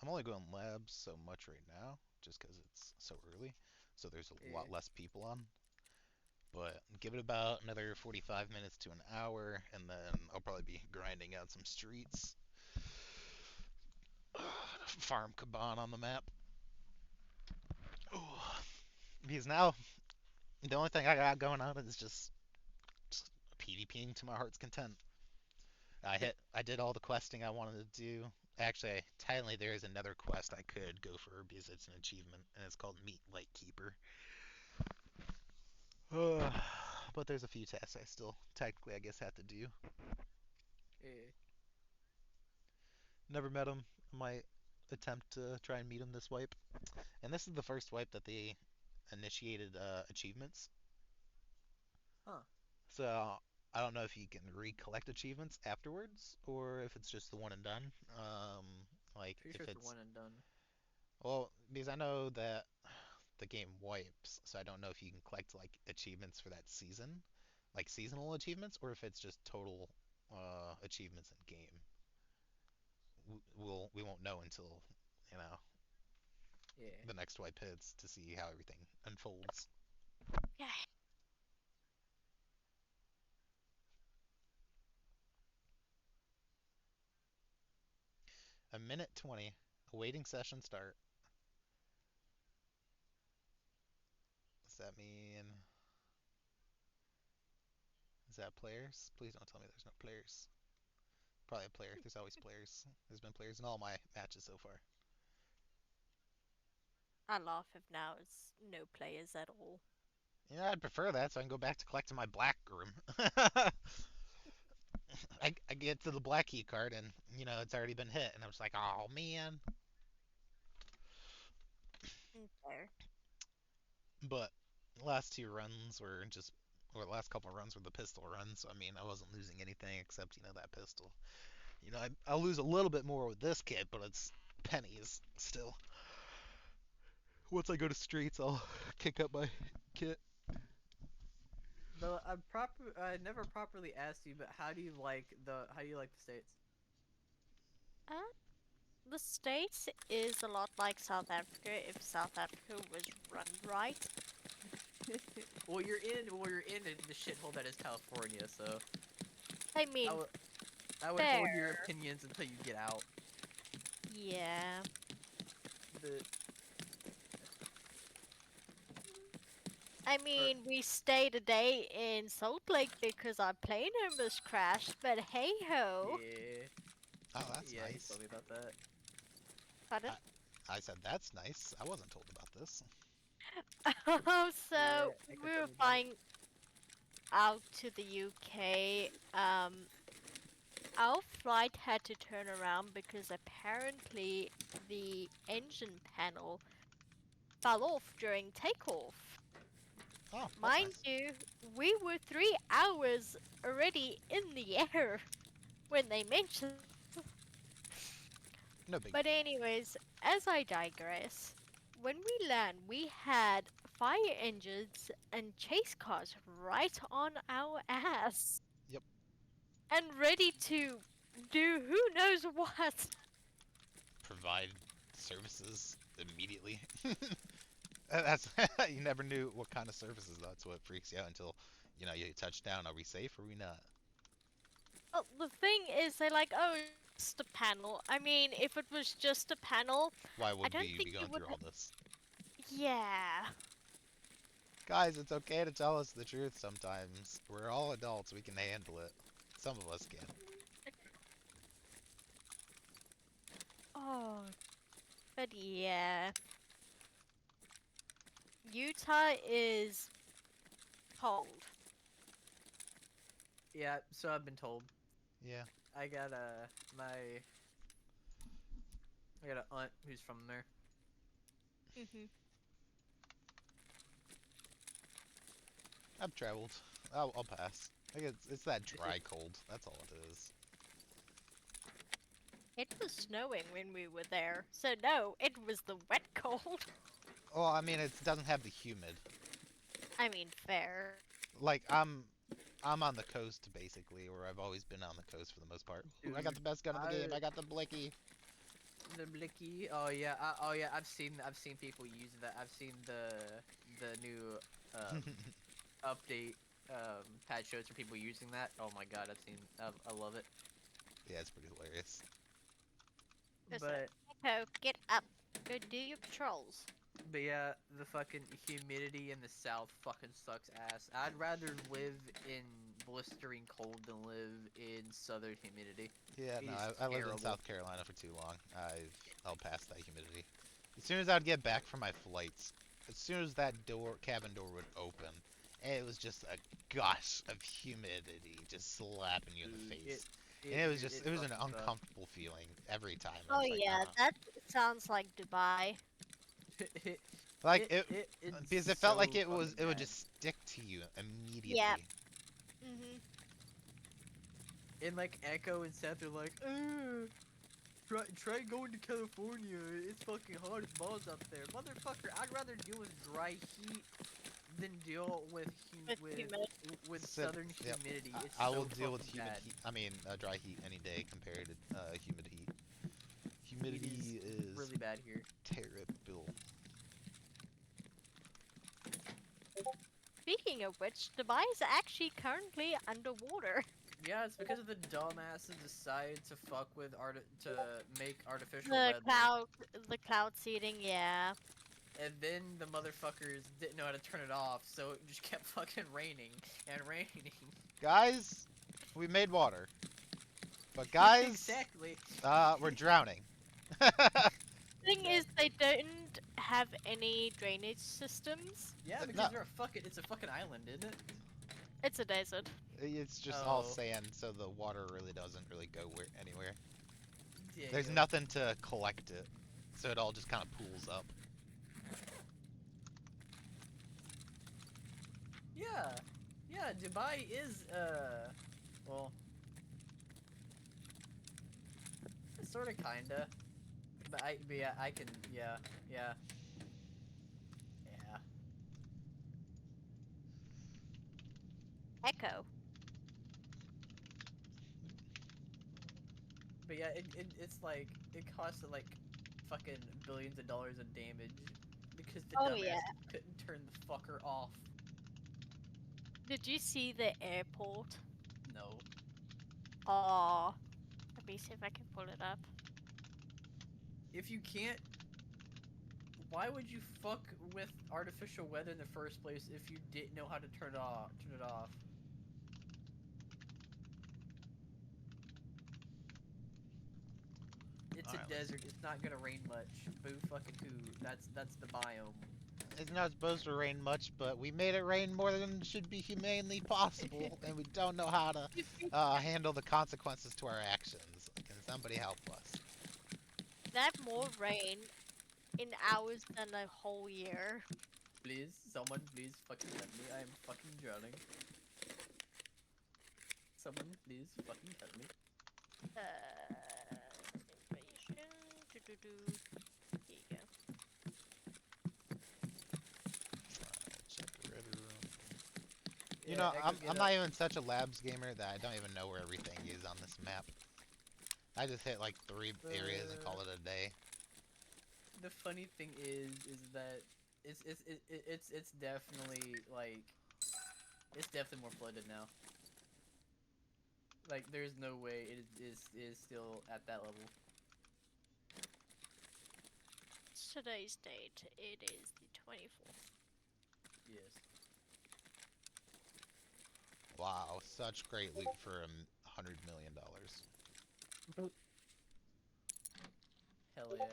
I'm only going labs so much right now, just because it's so early. So there's a Yeah. lot less people on. But give it about another 45 minutes to an hour, and then I'll probably be grinding out some streets. Farm Caban on the map. Ooh. Because now, the only thing I got going on is just PvPing to my heart's content. I did all the questing I wanted to do. Actually, technically there is another quest I could go for because it's an achievement, and it's called Meet Lightkeeper. But there's a few tasks I still technically I guess have to do. Yeah. Never met him. Might attempt to try and meet him this wipe. And this is the first wipe that they initiated achievements. Huh. So I don't know if you can recollect achievements afterwards or if it's just the one and done. Like Pretty if sure it's the it's one and done. well, because I know that the game wipes, so I don't know if you can collect like achievements for that season, like seasonal achievements, or if it's just total achievements in game. We won't know until you know Yeah. the next wipe hits to see how everything unfolds. Yeah. A minute 20, awaiting session start. Does that mean is that players? Please don't tell me there's no players. Probably a player. There's always players. There's been players in all my matches so far. I laugh if now it's no players at all. Yeah, I'd prefer that so I can go back to collecting my black room. I get to the black key card and it's already been hit and I'm just like, oh man. Fair. But the last two runs were or the last couple of runs were the pistol runs. So I mean, I wasn't losing anything except that pistol. I'll lose a little bit more with this kit, but it's pennies still. Once I go to streets, I'll kick up my kit. Though I never properly asked you, but how do you like the states? Uh, the States is a lot like South Africa if South Africa was run right. You're in the shithole that is California, so I mean, I would I would hold your fair. opinions until you get out. Yeah. The I mean, we stayed a day in Salt Lake because our plane almost crashed, but hey ho. yeah, Oh, that's yeah, he nice. told me about that. Pardon? I said that's nice. I wasn't told about this. So Yeah, Echo we told were me about it. flying out to the UK. Our flight had to turn around because apparently the engine panel fell off during takeoff. Oh, that's Mind nice. you, we were 3 hours already in the air when they mentioned. No big But deal. anyways, as I digress, when we land, we had fire engines and chase cars right on our ass Yep. and ready to do who knows what. Provide services immediately. That's you never knew what kind of services. That's what freaks you out until you touch down. Are we safe? Or are we not? Well, the thing is, they're like, oh, it's just a panel. I mean, if it was just a panel, Why I would don't we think be you going would. through all this? Yeah. Guys, it's okay to tell us the truth sometimes. We're all adults. We can handle it. Some of us can. Oh, but yeah. Utah is cold. Yeah, so I've been told. Yeah. I got my I got an aunt who's from there. Hmm. I've traveled. I'll pass. I guess it's that dry cold. That's all it is. It was snowing when we were there, so no, it was the wet cold. Well, I mean, it doesn't have the humid. I mean, fair. Like I'm on the coast basically, or I've always been on the coast for the most part. Ooh, I got Dude, the best gun in the game. I got the Blicky. the blicky. Oh yeah, I've seen people using that. I've seen the new um, update patch shows for people using that. Oh my god, I love it. Yeah, it's pretty hilarious. Listen, But Echo, get up. Go do your patrols. but yeah, the fucking humidity in the south fucking sucks ass. I'd rather live in blistering cold than live in southern humidity. Yeah, It no, is I lived in terrible. South Carolina for too long. I'll pass that humidity. As soon as I'd get back from my flights, as soon as that cabin door would open, it was just a gush of humidity just slapping you in the Dude, face. And it was just, it was an fucking sucks. uncomfortable feeling every time. I Oh was like, yeah, that sounds like Dubai. like it, It's because it felt like so it fucking would bad. just stick to you immediately. Yeah. Mhm. And like Echo and Seth are like, try going to California. It's fucking hot as balls up there, motherfucker. I'd rather deal with dry heat than deal with With humid. with Said- southern yep. humidity. It's I so will deal with fucking humid bad. heat. I mean, dry heat any day compared to humid heat. Humidity It is is really bad here. terrible. Speaking of which, Dubai is actually currently underwater. Yeah, it's because of the dumbasses decided to fuck with to make artificial The weather. cloud seeding, yeah. And then the motherfuckers didn't know how to turn it off, so it just kept fucking raining and raining. Guys, we made water. But guys, exactly. we're drowning. Thing is, they don't have any drainage systems. Yeah, No. because it's a fucking island, isn't it? It's a desert. It's just all Oh. sand, so the water really doesn't really go anywhere. Yeah, There's yeah. nothing to collect it, so it all just kind of pools up. Yeah, yeah. Dubai is well, sort of, kinda. But yeah, I can, yeah. Echo. But yeah, it's like it costs like fucking billions of dollars of damage because the Oh dumbass yeah. couldn't turn the fucker off. Did you see the airport? No. Oh, let me see if I can pull it up. If you can't, why would you fuck with artificial weather in the first place if you didn't know how to turn it off? Turn it off. It's a Alright, desert. It's not gonna rain much. Boo fucking who? That's the biome. it's not supposed to rain much, but we made it rain more than should be humanely possible, and we don't know how to handle the consequences to our actions. Can somebody help us? They have more rain in hours than a whole year. Please, someone, please fucking help me. I am fucking drowning. Someone, please fucking help me. Invasion. Do. Here you go. Check Red Room. You Yeah, know, Echo, get I'm up. not even such a labs gamer that I don't even know where everything is on this map. I just hit like 3 areas and call it a day. The funny thing is that it's definitely like it's definitely more flooded now. Like there's no way it is still at that level. It's today's date. It is the 24th. Yes. Wow, such great loot for $100 million. Hell yeah.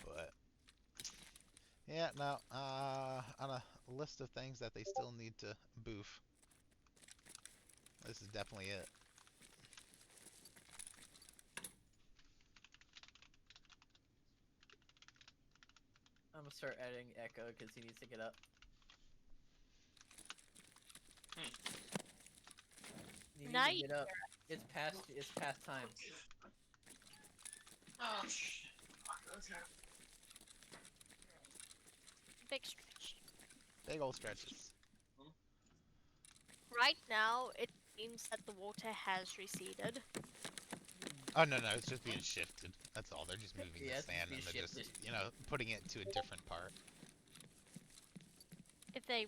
But yeah, no. On a list of things that they still need to boof, this is definitely it. I'm gonna start adding Echo because he needs to get up. You need Now to you get up. It's past time. Oh shit. Fuck, okay. big stretch. Big old stretches. Right now, it seems that the water has receded. Oh no, it's just being shifted. That's all. They're just moving Yeah, the it's sand being and they're just, shifted. putting it to a different part. If they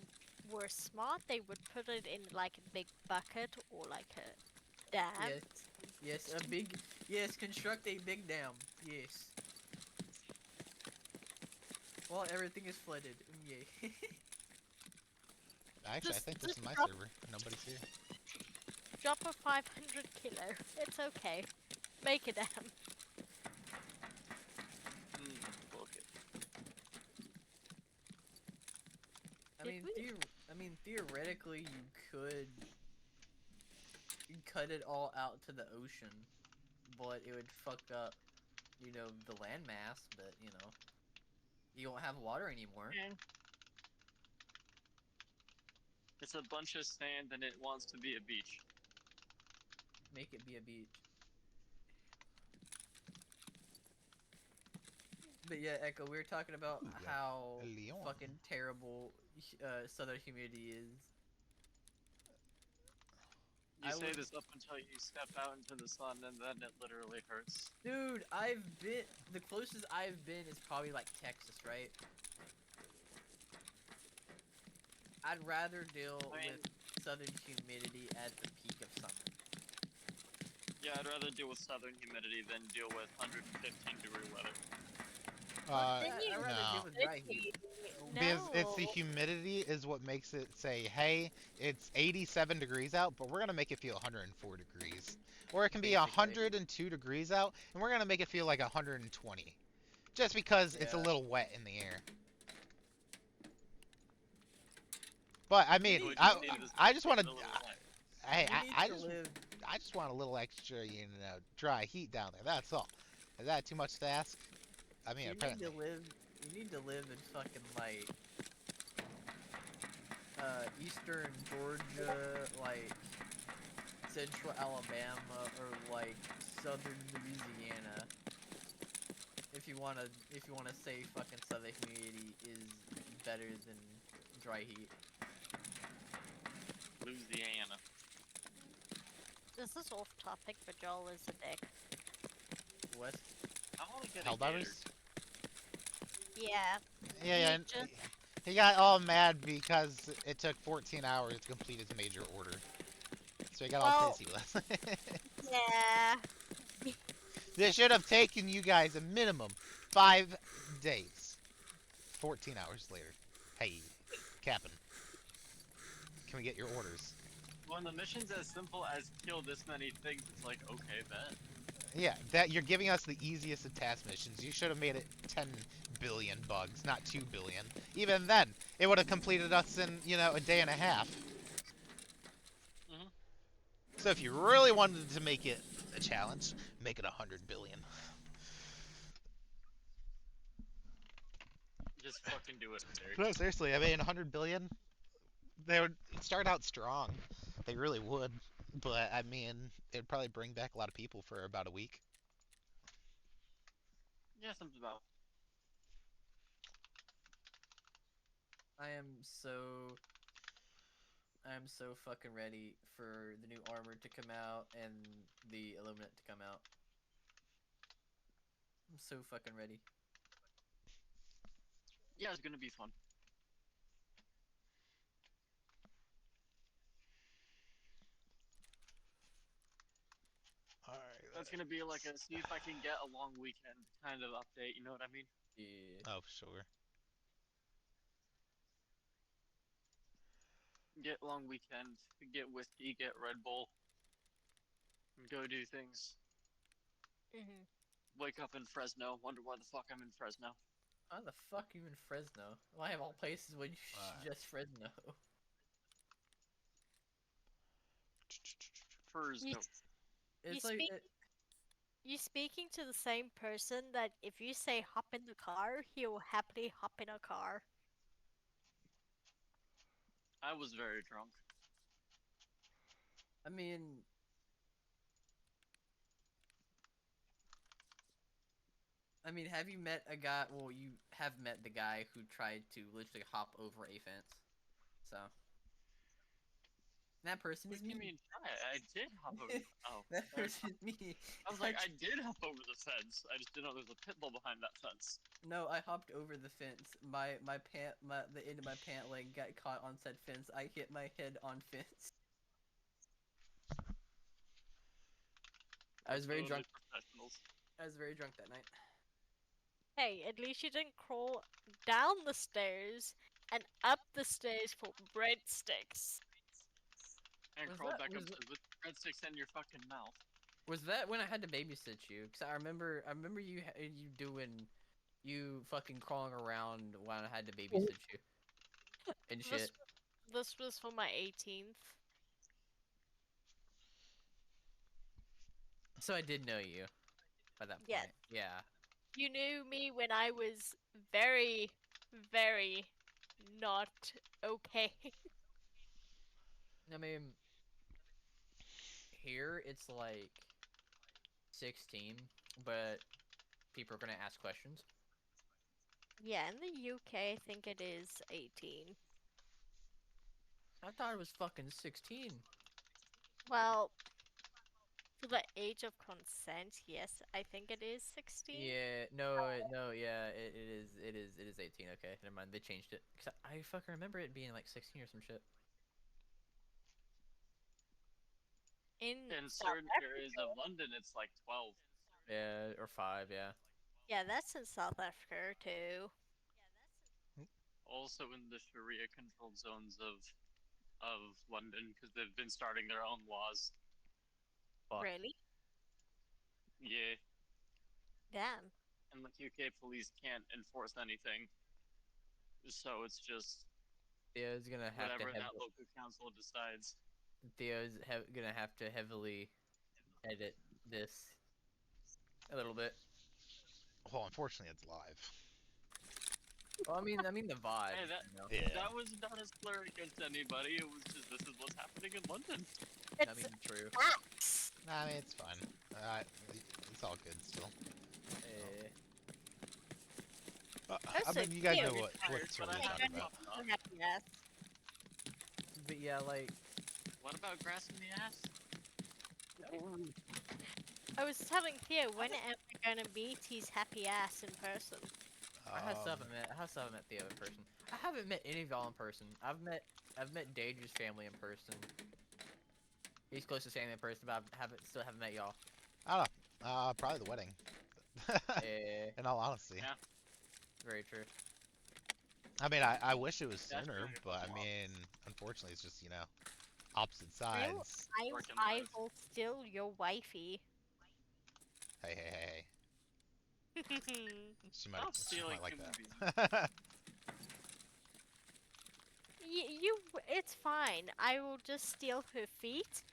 were smart, they would put it in like a big bucket or like a dam. Yes. Yes, a big yes, construct a big dam. Yes. Well, everything is flooded. Yay. Actually, I Just- think this just is my drop- server. Nobody's here. Drop a 500 kilo. It's okay. Make a dam. Okay. Did we? I mean, theoretically, you could cut it all out to the ocean, but it would fuck up, the landmass. But you won't have water anymore. It's a bunch of sand and it wants to be a beach. Make it be a beach. But yeah, Echo, we were talking about Ooh, yeah. how Leon. fucking terrible southern humidity is. You I say would- this up until you step out into the sun and then it literally hurts. Dude, the closest I've been is probably like Texas, right? I'd rather deal with southern humidity at the peak of summer. Yeah, I'd rather deal with southern humidity than deal with 115-degree weather. I'd rather deal with dry heat. Because it's the No. humidity is what makes it say, hey, it's 87 degrees out, but we're gonna make it feel 104 degrees. Or it can be Basically. 102 degrees out, and we're gonna make it feel like 120. Just because it's a Yeah. little wet in the air. But I mean, need- I, you need I just want A to. little light. Hey, You need I to just live. I just want a little extra, dry heat down there. That's all. Is that too much to ask? I mean, You apparently. need to live in fucking like eastern Georgia, like central Alabama, or like southern Louisiana. If if you wanna say fucking Southern humidity is better than dry heat. Louisiana. This is off topic, but Joel is a dick. What? I want to get a gator. Helldivers? Yeah. Yeah, He yeah. And just he got all mad because it took 14 hours to complete his major order. So he got all Well- pissy with us. yeah. This should have taken you guys a minimum 5 days. 14 hours later. Hey, Captain. Can we get your orders? When the mission's as simple as kill this many things, it's like, okay, bet. Yeah, that you're giving us the easiest of task missions. You should have made it 10 billion bugs, not 2 billion. Even then, it would have completed us in, a day and a half. Mhm. So if you really wanted to make it a challenge, make it 100 billion. Just fucking do it, Derek. No, seriously, I mean, 100 billion, they would start out strong. They really would. But, I mean, it would probably bring back a lot of people for about a week. Yeah, something about. I am so fucking ready for the new armor to come out and the Illuminate to come out. I'm so fucking ready. Yeah, it's gonna be fun. Alright. That's gonna be like a see if I can get a long weekend kind of update. You know what I mean? Yeah. Oh, sure. Get long weekend, get whiskey, get Red Bull, and go do things. Mhm. Wake up in Fresno, wonder why the fuck I'm in Fresno. How the fuck are you in Fresno? Why of all places would you Alright. suggest Fresno? Fresno. It's You like speak- You speaking to the same person that if you say hop in the car, he will happily hop in a car. I was very drunk. I mean, have you met a guy? Well, you have met the guy who tried to literally hop over a fence. So that person What is do you me. mean? I did hop over. Oh, That person is me. I was like, I did hop over the fence. I just didn't know there was a pit bull behind that fence. No, I hopped over the fence. The end of my pant leg got caught on said fence. I hit my head on fence. I was very Totally drunk. Professionals. I was very drunk that night. Hey, at least you didn't crawl down the stairs and up the stairs for breadsticks. And Was crawled that- back was up with breadsticks in your fucking mouth. Was that when I had to babysit you? Cause I remember you you fucking crawling around when I had to babysit you and This, shit. this was for my 18th. So I did know you by that point. Yes. Yeah. You knew me when I was very, very not okay. I mean, here it's like 16, but people are gonna ask questions. Yeah, in the UK, I think it is 18. I thought it was fucking 16. Well, for the age of consent, yes, I think it is 16. Yeah, no, yeah, it is 18. Okay, never mind. They changed it. 'Cause I fucking remember it being like 16 or some shit. In South certain Africa. areas of London, it's like 12. Yeah, or 5. Yeah. Yeah, that's in South Africa too. Also in the Sharia-controlled zones of London, because they've been starting their own laws. Fuck. Really? Yeah, Damn. and like UK police can't enforce anything, so it's just Theo's gonna have whatever to that local council decides. gonna have to heavily edit this a little bit. Well, unfortunately, it's live. Well, I mean the vibe. Hey, You know? Yeah. that was not a slur against anybody. It was just this is what's happening in London. I It's mean, true. facts. Nah, I mean, it's fine. It's all good still. Eh, I Also, mean, you guys Theo, know what Tired, story but I I'm have talking a about. cup. happy ass. But yeah, like, What about grass in the ass? I was telling Theo, when am I gonna meet his happy ass in person? Um, I have still haven't met Theo in person. I haven't met any of y'all in person. I've met Dager's family in person. He's close to family in person, but I still haven't met y'all. I don't know. Probably the wedding. Eh, In all honesty. Yeah. very true. I mean, I wish it was That's sooner, really but I fun. mean, unfortunately, it's just, you know, opposite Still, sides. Working I life. will still your wifey. Hey, hey, hey. Stop She stealing might like human beings. that. It's fine. I will just steal her feet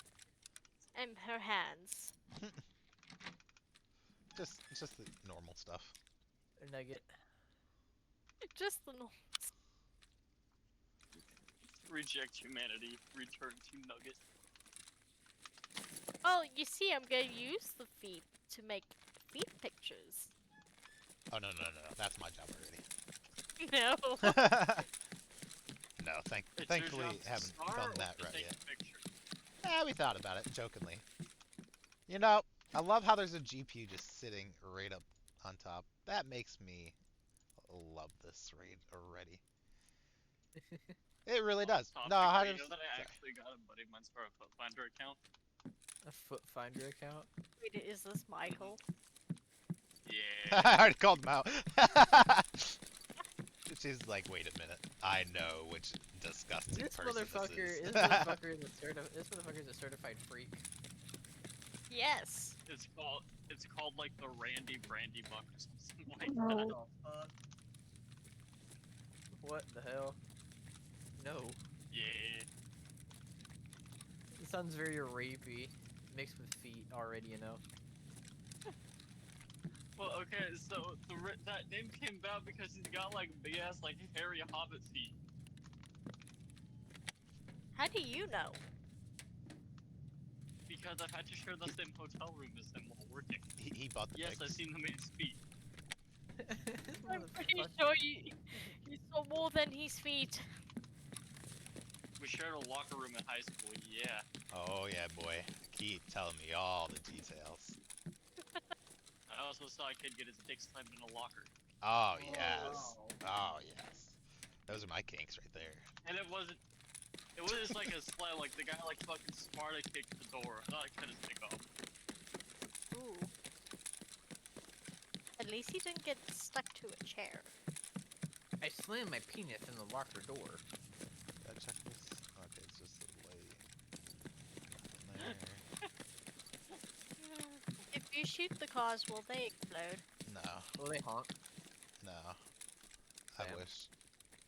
and her hands. just the normal stuff. Nugget. Just the Reject humanity. Return to Nugget. Well, you see, I'm gonna use the feet to make feet pictures. Oh no, no, no, that's my job No. already. No, It's thankfully your job to haven't star done or that to right take yet. a picture. Yeah, we thought about it jokingly. You know, I love how there's a GPU just sitting right up on top. That makes me love this raid already. It really does. Off No, topic, how but you does? know that I Sorry. actually got a buddy of mine's for a foot finder account? A foot finder account. Wait, is this Michael? Yeah. I already called him out. She's like, wait a minute. I know which disgusting This person motherfucker, this is. this motherfucker is a certified freak. Yes. It's called like the Randy Brandy Buck or something like that. What the hell? No. Yeah. It sounds very rapey, mixed with feet already, you know. Well, okay, so that name came about because he's got like big ass like hairy hobbit feet. How do you know? Because I've had to share the same hotel room as him while working. He bought the Yes, pics. I've seen the man's feet. I'm pretty sure you saw more than his feet. We shared a locker room in high school. Yeah. Oh yeah, boy. Keep telling me all the details. I also saw a kid get his dick slammed in a locker, Oh yes. Oh yes. Those are my kinks right there. and it wasn't. It was just like a slam. Like the guy like fucking Sparta kicked the door. I thought I cut his dick off. Ooh. At least he didn't get stuck to a chair. I slammed my penis in the locker door. Gotta check this. Okay, it's just the light. Nothing If you shoot the cars, will they explode? there. No, Will they honk? no. I Damn. wish.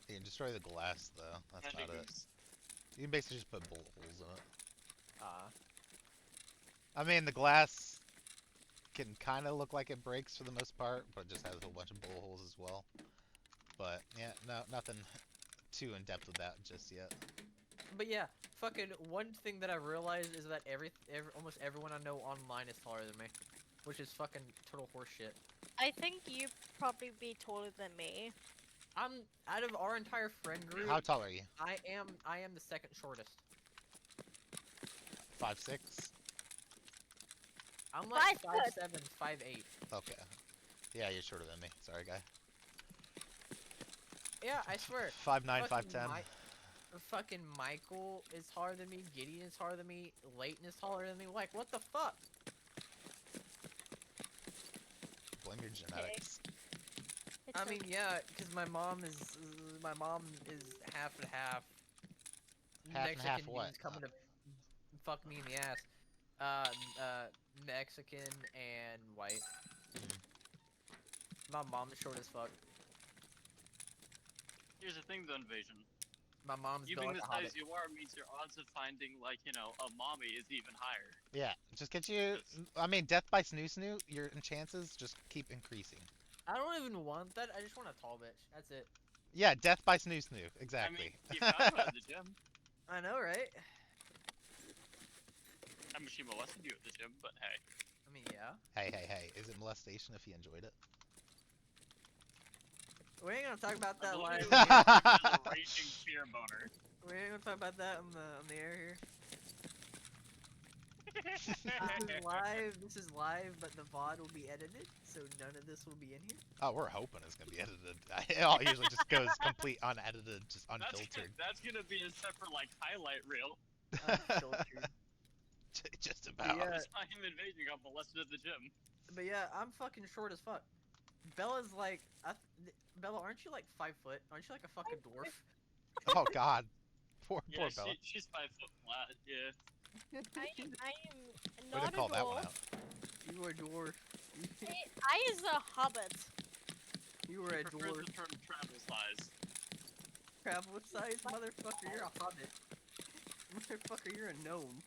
You can destroy the glass though. That's And about it. goose. You can basically just put bullet holes in it. Ah. I mean, the glass can kind of look like it breaks for the most part, but it just has a whole bunch of bullet holes as well. But yeah, no, nothing too in depth with that just yet. But yeah, fucking one thing that I realized is that almost everyone I know online is taller than me, which is fucking total horseshit. I think you'd probably be taller than me. I'm out of our entire friend group. How tall are you? I am the second shortest. 5'6"? I'm like 5'7". 5'7", 5'8". Okay. Yeah, you're shorter than me. Sorry, guy. Yeah, I swear. 5'9", Fucking 5'10". Fucking Michael is taller than me. Gideon is taller than me. Leighton is taller than me. Like, what the fuck? Blame your genetics. It's I mean, yeah, because my mom is half and half. Half and half what? dudes coming to fuck me in the ass. Mexican and white. Mhm. My mom's short as fuck. Here's the thing, though, Invasion. My mom's You built being like the a hobbit. size you are means your odds of finding, like, you know, a mommy is even higher. Yeah, just get you. I mean, death by snoo snoo. Your chances just keep increasing. I don't even want that. I just want a tall bitch. That's it. Yeah, death by snoo snoo. Exactly. I mean, you found one at the gym. I know, right? I mean, she molested you at the gym, but hey. I mean, yeah. Hey, hey, hey! Is it molestation if he enjoyed it? We ain't gonna talk about I that believe live. it was referred to as a raging fear boner. We ain't gonna talk about that on the air here. This is live, but the VOD will be edited, so none of this will be in here. Oh, we're hoping it's gonna be edited. It all usually just goes complete unedited, just unfiltered. That's gonna be a separate like highlight reel. Unfiltered. Just about. Yeah. This time invading got molested at the gym. But yeah, I'm fucking short as fuck. Bella's like, Bella, aren't you like 5 foot? Aren't you like a fucking dwarf? Oh God. Poor Yeah, Bella. she's 5 foot flat. Yeah. I am Way not to call a that one dwarf. out. You are a dwarf. I is a hobbit. You were a Prefers dwarf. the term travel size. Travel size, motherfucker. You're a hobbit. Motherfucker, you're a gnome.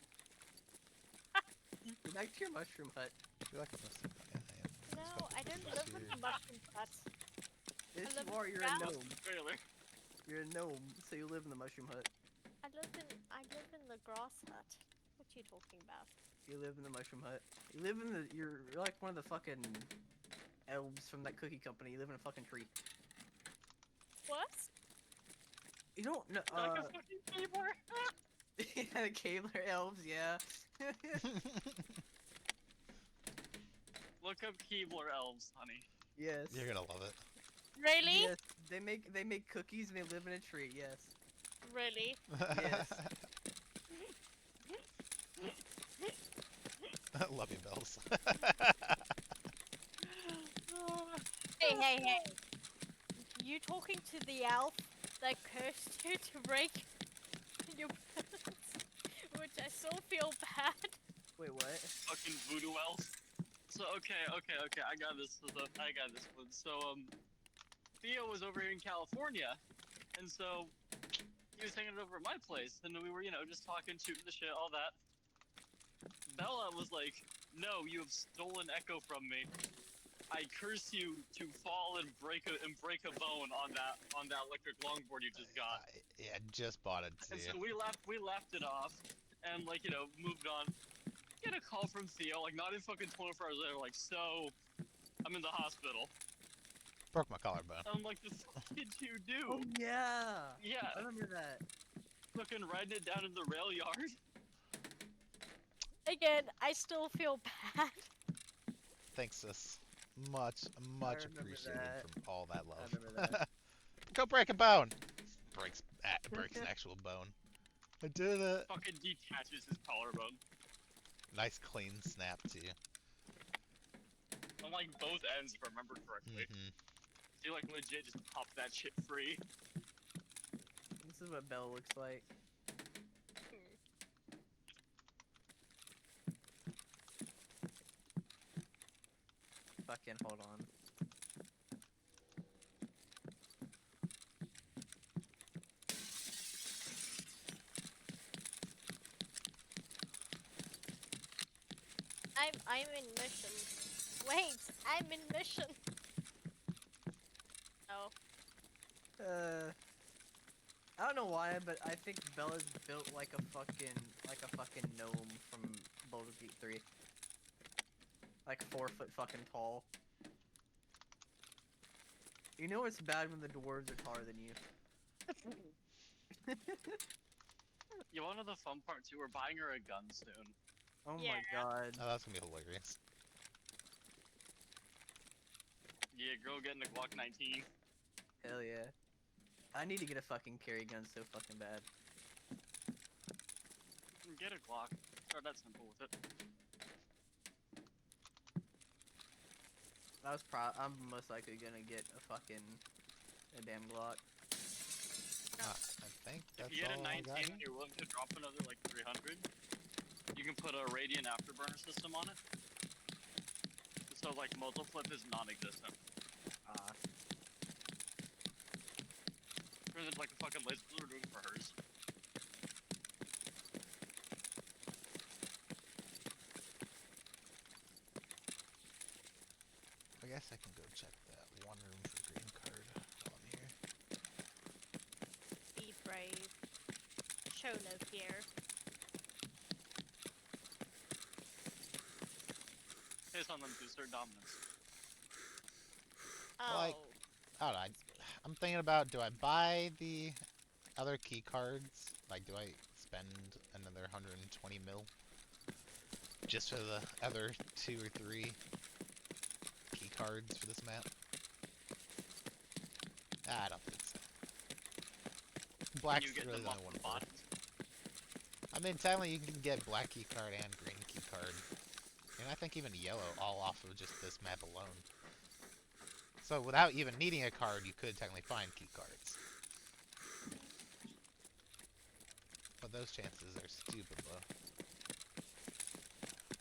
Go back to your mushroom hut. I feel like I'm missing. Yeah, No, I don't live in the mushroom hut. Yes, live you in are. You're a Ghana. gnome. Trailer. You're a gnome, so you live in the mushroom hut. I live in the grass hut. What are you talking about? You live in the mushroom hut. You live in the. You're like one of the fucking elves from that cookie company. You live in a fucking tree. What? You don't know. Like a fucking keyboard. Yeah, the Kaler elves. Yeah. Look up Keebler elves, honey. Yes. You're gonna love it. Really? Yes. They make cookies and they live in a tree. Yes. Really? Yes. Love you, Bells. Hey. You talking to the elf that cursed you to break your bones? Which I so feel bad. Wait, what? Fucking voodoo elves. So okay. I got this. I got this one. So Theo was over here in California, and so he was hanging over at my place, and we were, just talking, shooting the shit, all that. Bella was like, "No, you have stolen Echo from me. I curse you to fall and break a bone on that electric longboard you just got." Yeah, just bought it And too. so we laughed it off, and moved on. Get a call from Theo, like not in fucking 24 hours later, like, "So, I'm in the hospital." Broke my collarbone. I'm like, "The fuck did you do?" Oh yeah. Yeah, I remember that. fucking riding it down in the rail yard. Again, I still feel bad. Thanks, sis. Much remember appreciated that. from all that love. I remember that. Go break a bone. Breaks an actual bone. I did it. Fucking detaches his collarbone. Nice clean snap too. On like both ends, if I remember correctly. Mm-hmm. He like legit just popped that shit free. This is what Bella looks like. Fucking hold on. I'm in mission. Wait, I'm in mission. Oh. I don't know why, but I think Bella's built like a fucking gnome from Baldur's Gate 3. Like 4 foot fucking tall. You know it's bad when the dwarves are taller than you. You wanna know the fun part too? We're buying her a gun soon. Oh Yeah. my god. Oh, that's gonna be hilarious. Yeah, girl getting a Glock 19. Hell yeah. I need to get a fucking carry gun so fucking bad. Get a Glock. Start that simple with it. I'm most likely gonna get a damn Glock. I think that's If you get all a I 19 got. and you're willing to drop another like 300, you can put a Radiant Afterburner system on it. So like muzzle flip is non-existent. For instance, like the fucking laser we're doing for hers. I guess I can go check that one room for green card while I'm here. Be brave. Show no fear. Based on them to assert dominance. Oh. Like- I don't know. I'm thinking about, do I buy the other key cards? Like, do I spend another 120 mil just for the other 2 or 3 key cards for this map? I don't think so. Can Black's you get really them the off only one the for. bot? I mean, technically you can get black key card and green key card. And I think even yellow all off of just this map alone. So without even needing a card, you could technically find key cards. But those chances are stupid low.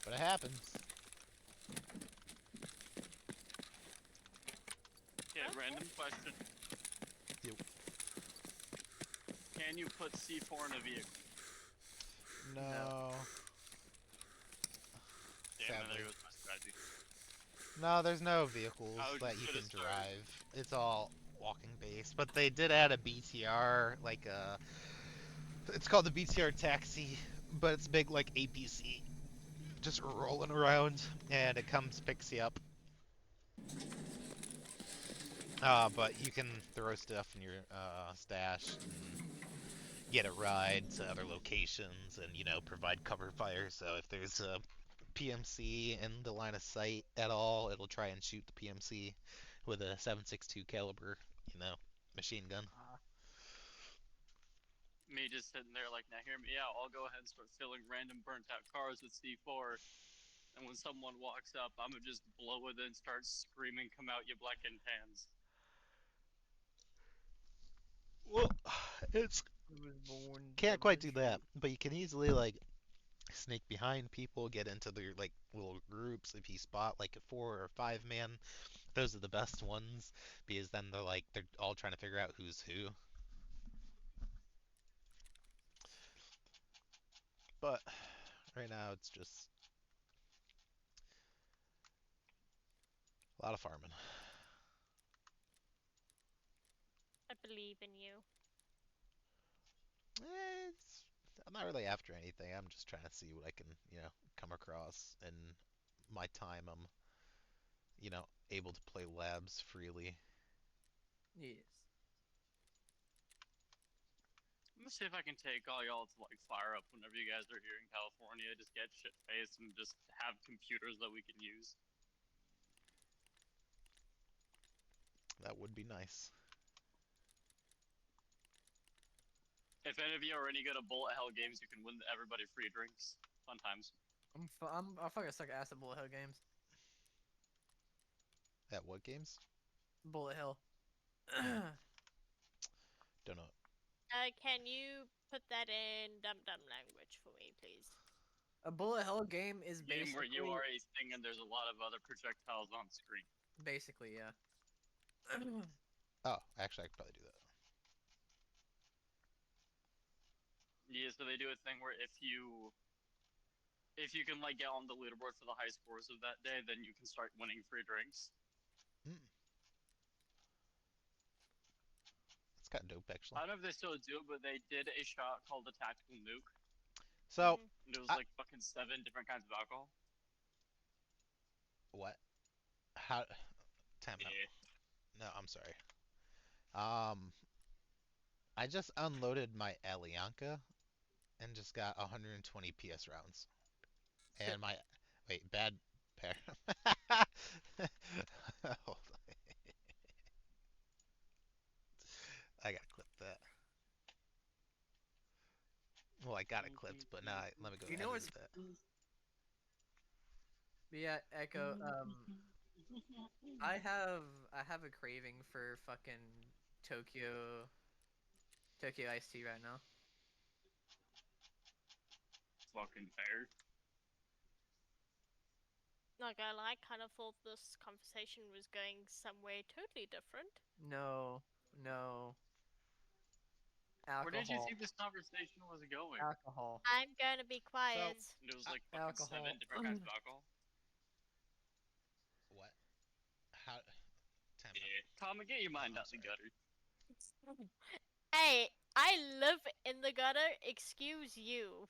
But it happens. Okay, random question. Yo. Can you put C4 in a vehicle? No. Damn, Sadly. there goes my strategy. No, there's no vehicles I that you should've can started. drive. It's all walking based. But they did add a BTR, like a. It's called the BTR taxi, but it's big like APC, just rolling around, and it comes picks you up. But you can throw stuff in your stash and get a ride to other locations, and provide cover fire. So if there's a PMC in the line of sight at all, it'll try and shoot the PMC with a 7.62 caliber, machine gun. Me just sitting there like, now hear me out. I'll go ahead and start filling random burnt out cars with C4. And when someone walks up, I'm gonna just blow it and start screaming, "Come out, you black and tans!" Well, it's He was born can't dumb quite as do shit. that, but you can easily like sneak behind people, get into their like little groups. If you spot like a 4 or 5 man, those are the best ones because then they're all trying to figure out who's who. But right now it's just a lot of farming. I believe in you. It's, I'm not really after anything. I'm just trying to see what I can, come across in my time. I'm, able to play labs freely. Yes. I'm gonna see if I can take all y'all to like fire up whenever you guys are here in California. Just get shit faced and just have computers that we can use. That would be nice. If any of you are any good at bullet hell games, you can win everybody free drinks. Fun times. I fucking suck ass at bullet hell games. At what games? Bullet hell. Don't know. Can you put that in dum dum language for me, please? A bullet hell game is Game where basically you are a thing and there's a lot of other projectiles on screen. basically, yeah. Oh, actually, I could probably do that. Yeah, so they do a thing where if you can like get on the leaderboard for the high scores of that day, then you can start winning free drinks. Mm. It's kind of dope, actually. I don't know if they still do it, but they did a shot called the tactical nuke, So, Mhm. and it was I, like fucking 7 different kinds of alcohol. what? How? Time out. Yeah. No, I'm sorry. Um, I just unloaded my Alianka and just got 120 PS rounds. And my wait, bad pair. Hold on. I gotta clip that. Well, I got it clipped, but now let me go You know what's edit that. yeah, Echo. I have a craving for fucking Tokyo Tokyo iced tea right now. Fucking fair. Not gonna lie, kind of thought this conversation was going somewhere totally different. No, no Where did you alcohol, think this conversation was going? alcohol, I'm gonna be So, quiet. And it was uh, like fucking alcohol. 7 different kinds of alcohol. what? How? Time out. Yeah. Common, get your Oh, mind I'm out the sorry. gutter. Hey, I live in the gutter. Excuse you.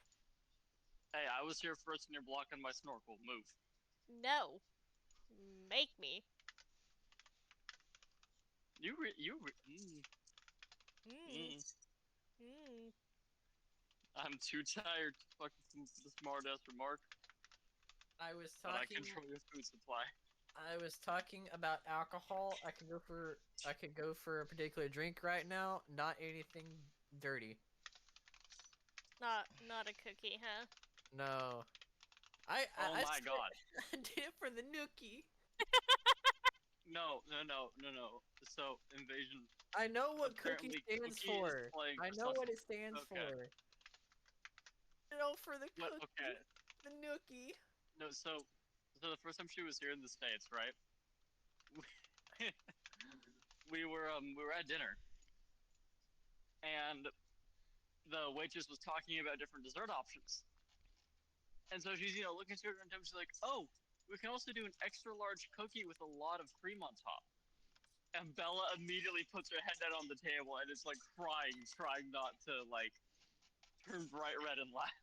Hey, I was here first and you're blocking my snorkel. Move. No. Make me. Mm. Mm. I'm too tired to fucking the smart ass remark, I was but I talking. control your food supply. I was talking about alcohol. I could go for a particular drink right now. Not anything dirty. Not a cookie, huh? No. Oh I my god. I did it for the nookie. No. So invasion. I know what cookie Apparently, stands Cookie is for. playing I for know what something. it stands Okay. for. No, for the What? Okay. cookie. The nookie. No. So the first time she was here in the states, right? We were at dinner, and the waitress was talking about different dessert options. And so she's, looking through her and she's like, "Oh, we can also do an extra large cookie with a lot of cream on top." And Bella immediately puts her head down on the table and is like crying, trying not to like turn bright red and laugh.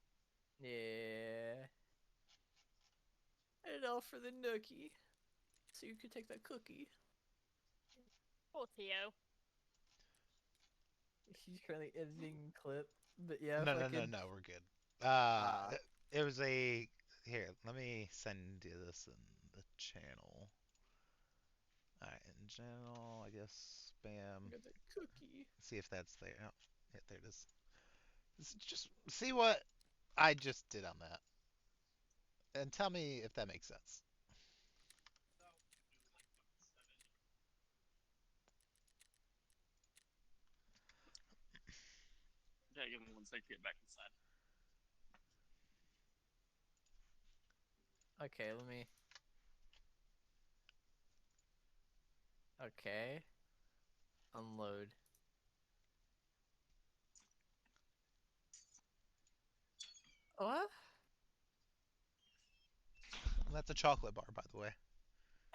Yeah. And all for the nookie. So you could take that cookie. Poor Theo. He's currently editing clip. But yeah, No, no, no, fucking. no. We're good. Ah. It was a here. Let me send you this in the channel. All right, in channel, I guess spam. Got that cookie. See if that's there. Oh, yeah, there it is. Just see what I just did on that, and tell me if that makes sense. Yeah, give me 1 second to get back inside. Okay, let me. Okay. Unload. What? That's a chocolate bar, by the way.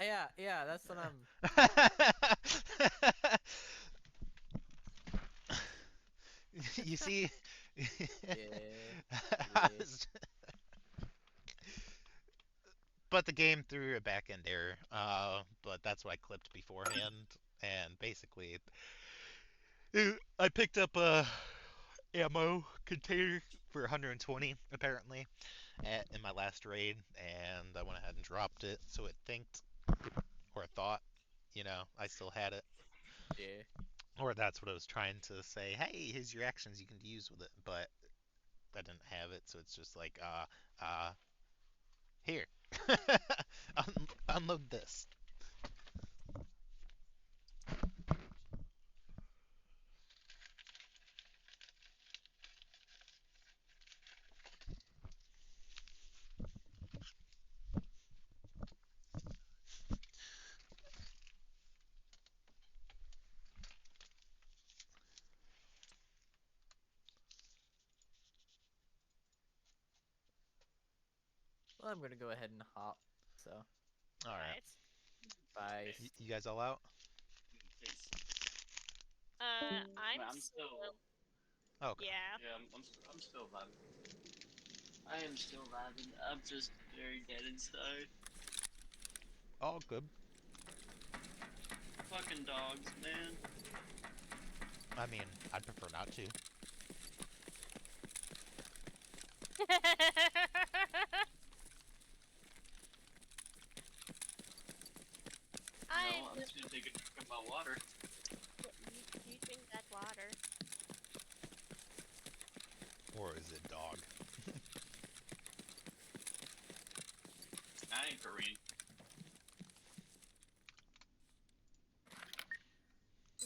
Yeah, that's what I'm. You see, Yeah. but the game threw a back end error. But that's what I clipped beforehand, and basically, I picked up a ammo container for 120 apparently in my last raid, and I went ahead and dropped it, so it thinked or thought, I still had it. Yeah. Or that's what I was trying to say. Hey, here's your actions you can use with it, but I didn't have it, so it's just like, here, unload this. Well, I'm gonna go ahead and hop. So, All right, Right. bye. you guys all out? Peace. I'm I'm still. Okay. Yeah. Yeah, I'm still vibing. I am still vibing. I'm just very dead inside. All good. Fucking dogs, man. I mean, I'd prefer not to. I I'm just gonna take a drink of my water. you drink that water. Or is it dog? I ain't Korean.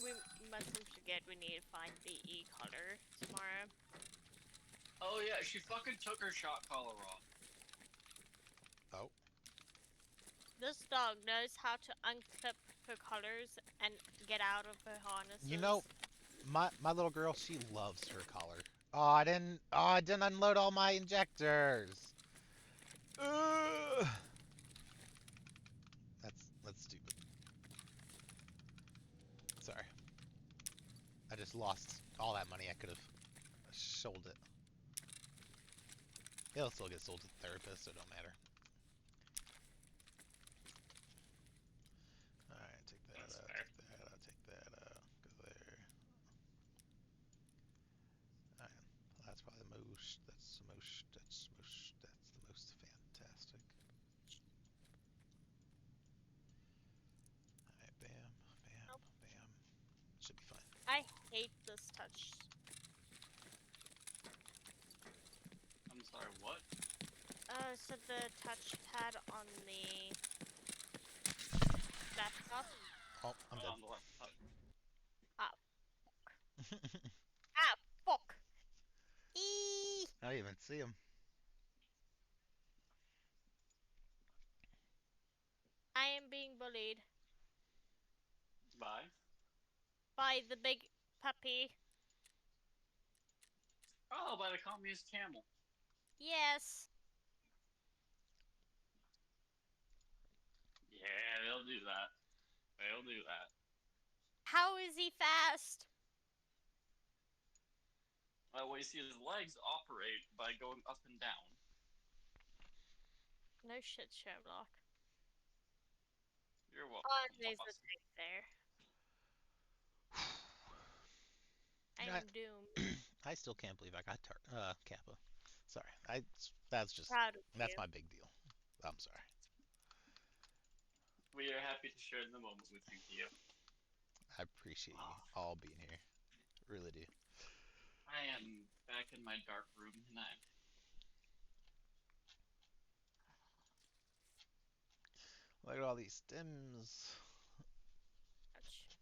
We mustn't forget we need to find the e-collar tomorrow. Oh yeah, she fucking took her shot collar off. Oh. This dog knows how to unclip her collars and get out of her harnesses. You know, my little girl, she loves her collar. I didn't unload all my injectors. Ugh. That's stupid. Sorry. I just lost all that money I could have sold it. It'll still get sold to the therapist, so it don't matter. Alright, take that, That's take fair. that, take that, touch. I'm sorry, what? So the touchpad on the laptop. Oh, I'm dead. On the laptop. Ah, ah, fuck. Eee. I didn't even see him. I am being bullied Bye. by the big puppy. Oh, by the communist camel. Yes. Yeah, they'll do that. They'll do that. How is he fast? Well, you see his legs operate by going up and down. No shit, Sherlock. You're welcome. Oh, there's a boss. thing there. I I, am doomed. I still can't believe I got Kappa. Sorry, that's Proud of that's you. my big deal. I'm sorry. We are happy to share the moment with you, Theo. I appreciate you all being here. Really do. I am back in my dark room tonight. Look at all these stems. Ouch.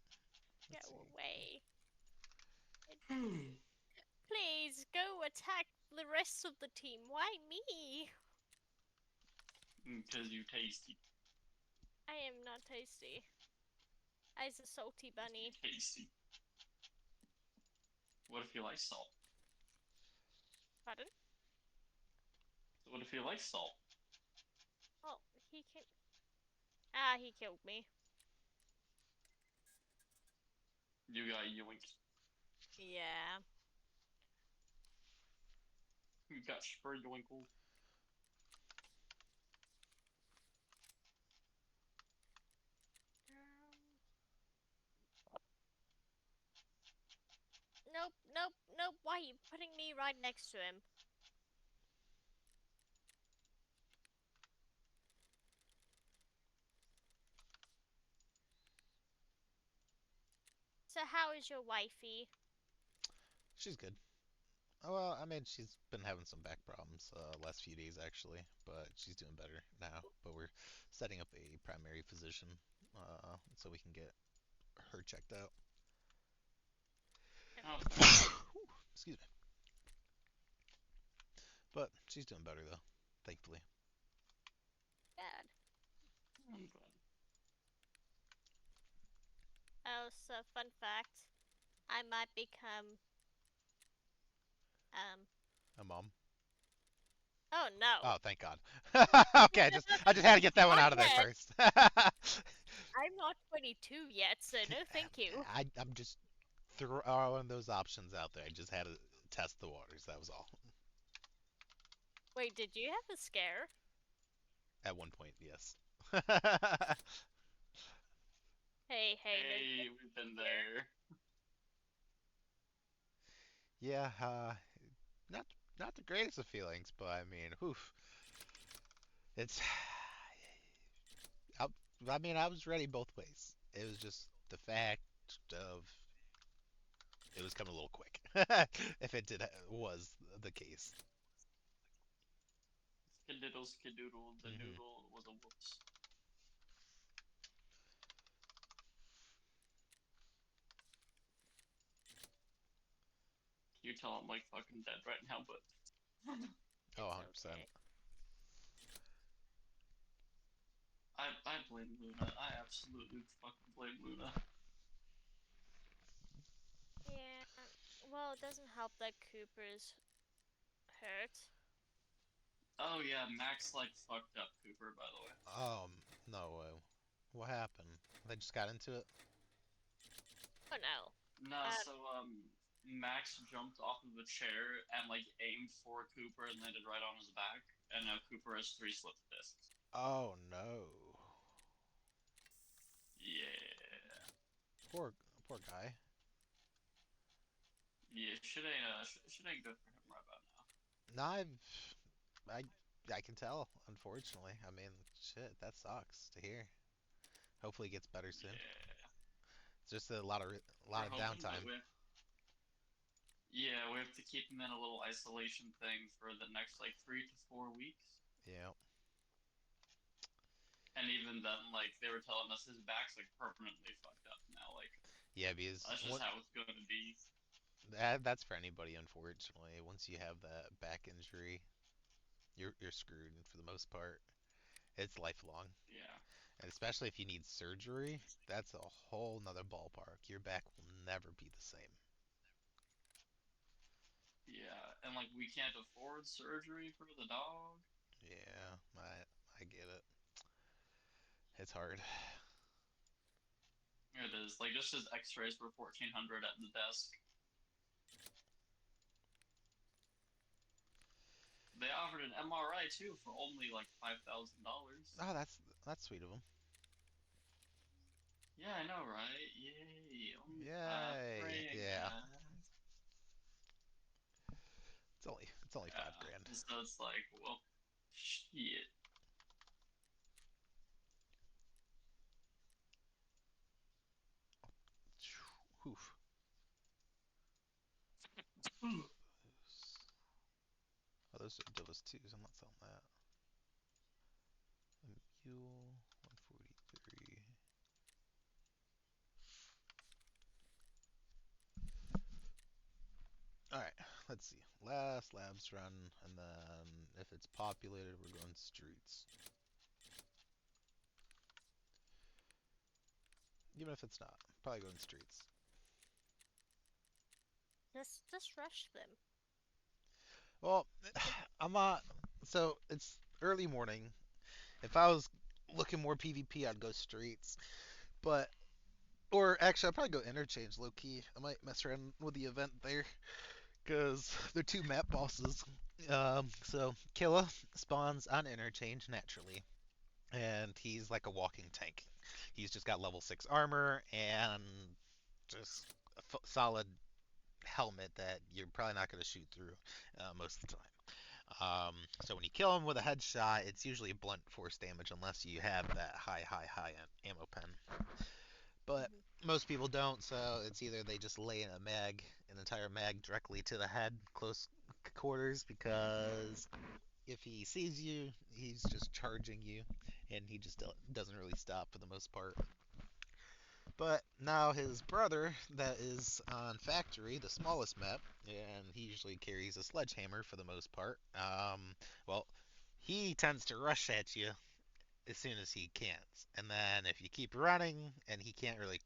Let's Go see. away. Please go attack the rest of the team. Why me? Because you tasty. I am not tasty. I's a salty bunny. Tasty. What if you like salt? Pardon? What if you like salt? Oh, he can. Ah, he killed me. You got yoinked. Yeah. You got spur yoinkle. Nope, nope, nope. Why are you putting me right next to him? So how is your wifey? She's good. Oh, well, I mean, she's been having some back problems last few days actually, but she's doing better now. But we're setting up a primary physician so we can get her checked out. Oh, Excuse me. But she's doing better though, thankfully. Good. I'm glad. Oh, so fun fact. I might become A mom. Oh no. Oh, thank God. Okay, I just had to get that one Not out of there yet. first. I'm not 22 yet, so no thank you. I'm just throwing those options out there. I just had to test the waters. That was all. Wait, did you have a scare? At one point, yes. Hey, hey, no. Hey, we've been there. Yeah, not not the greatest of feelings, but I mean, oof. It's I, I mean, I was ready both ways. It was just the fact of it was coming a little quick. If it did was the case. Skididdle skidoodle, the Hmm. noodle was a whoops. You tell I'm like fucking dead right now, but Oh, It's 100%. okay. I blame Luna. I absolutely fucking blame Luna. Yeah. Well, it doesn't help that Cooper's hurt. Oh yeah, Max like fucked up Cooper, by the way. No way. What happened? They just got into it? Oh no. Nah, Um, so Max jumped off of the chair and like aimed for Cooper and landed right on his back, and now Cooper has 3 slipped discs. Oh no. Yeah, Poor poor guy. yeah, shit ain't good for him right about now. No, I I can tell, unfortunately. I mean, shit, that sucks to hear. Hopefully it gets better soon. Yeah, It's just a lot of we're hoping, but downtime. Yeah, we have to keep him in a little isolation thing for the next like 3 to 4 weeks. Yeah. And even then, like they were telling us his back's like permanently fucked up now. Like Yeah, because that's just what how it's going to be. that's for anybody, unfortunately. Once you have that back injury, you're screwed for the most part. It's lifelong. Yeah, And especially if you need surgery, that's a whole nother ballpark. Your back will never be the same. yeah, and like we can't afford surgery for the dog. Yeah, I get it. It's hard. It is like just his X-rays were 1,400 at the desk. They offered an MRI too for only like $5,000. Oh, that's sweet of them. Yeah, I know, right? Yay, only five Yay. Yeah. grand. It's only five grand. Yeah, so it's like, well, shit. Oof. Oh, those are Dillas twos. I'm not selling that. A mule, 143. All right, let's see. Last labs run, and then if it's populated, we're going streets. Even if it's not, probably going streets. Just rush them. Well, I'm not. So it's early morning. If I was looking more PvP, I'd go streets. But or actually, I'd probably go interchange low key. I might mess around with the event there because they're two map bosses. So Killa spawns on interchange naturally, and he's like a walking tank. He's just got level 6 armor and just a solid helmet that you're probably not going to shoot through most of the time. So when you kill him with a headshot, it's usually blunt force damage unless you have that high ammo pen. But Mhm. most people don't, so it's either they just lay in an entire mag directly to the head, close quarters, because if he sees you, he's just charging you, and he just doesn't really stop for the most part. But now his brother, that is on Factory, the smallest map, and he usually carries a sledgehammer for the most part. Well, he tends to rush at you as soon as he can, and then if you keep running and he can't really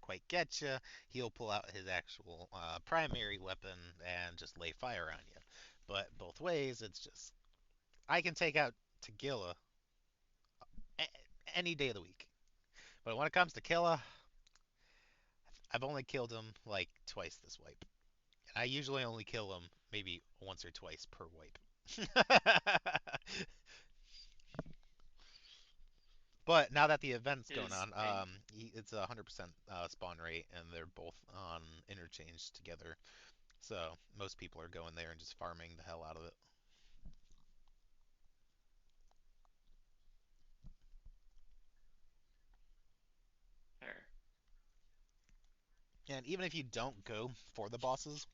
quite get you, he'll pull out his actual primary weapon and just lay fire on you. But both ways, it's just I can take out Tagilla any day of the week. But when it comes to Killa, I've only killed him like twice this wipe. And I usually only kill him maybe once or twice per wipe. But now that the event's going His on, bank. it's a 100% spawn rate, and they're both on interchange together. So most people are going there and just farming the hell out of it. Fair. And even if you don't go for the bosses,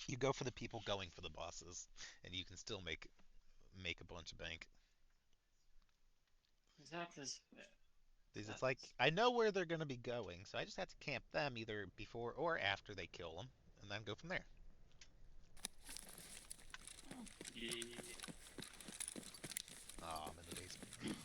you go for the people going for the bosses, and you can still make a bunch of bank. That is Because that it's like is I know where they're gonna be going, so I just have to camp them either before or after they kill them, and then go from there. yeah. Oh, I'm in the basement.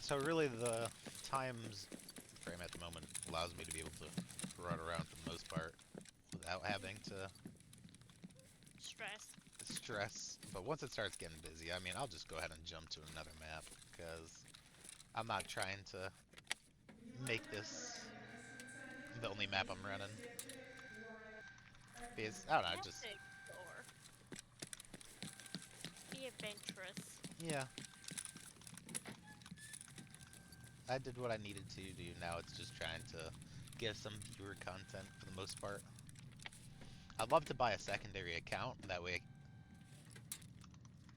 So really, the times frame at the moment allows me to be able to run around for the most part without having to Stress. stress. But once it starts getting busy, I mean, I'll just go ahead and jump to another map because I'm not trying to make this the only map I'm running. Because I don't know, You have just to explore. Be adventurous. yeah. I did what I needed to do. Now it's just trying to give some viewer content for the most part. I'd love to buy a secondary account. That way.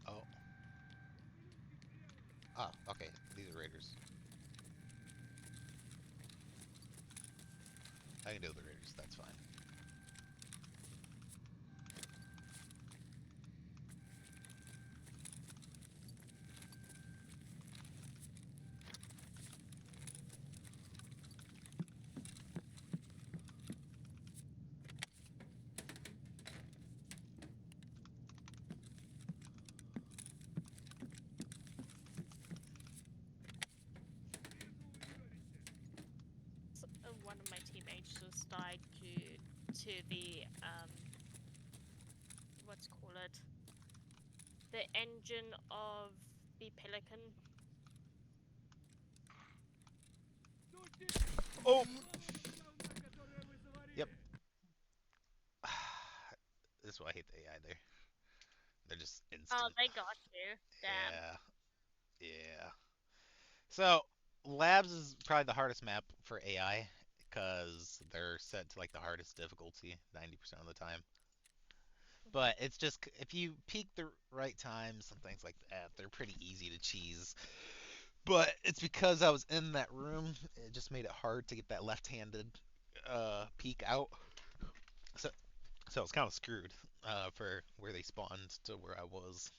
Oh. Oh, okay. These are raiders. I can deal with the raiders. That's fine. One of my teammates just died due to the what's call it, the engine of the Pelican. Oh! Yep. This is why I hate the AI there. They're just Oh, instant. they got you. Damn. Yeah. Yeah. So, Labs is probably the hardest map for AI because they're set to like the hardest difficulty 90% of the time. But it's just if you peak the right times and things like that, they're pretty easy to cheese. But it's because I was in that room, it just made it hard to get that left-handed peek out. So, so it's kind of screwed for where they spawned to where I was.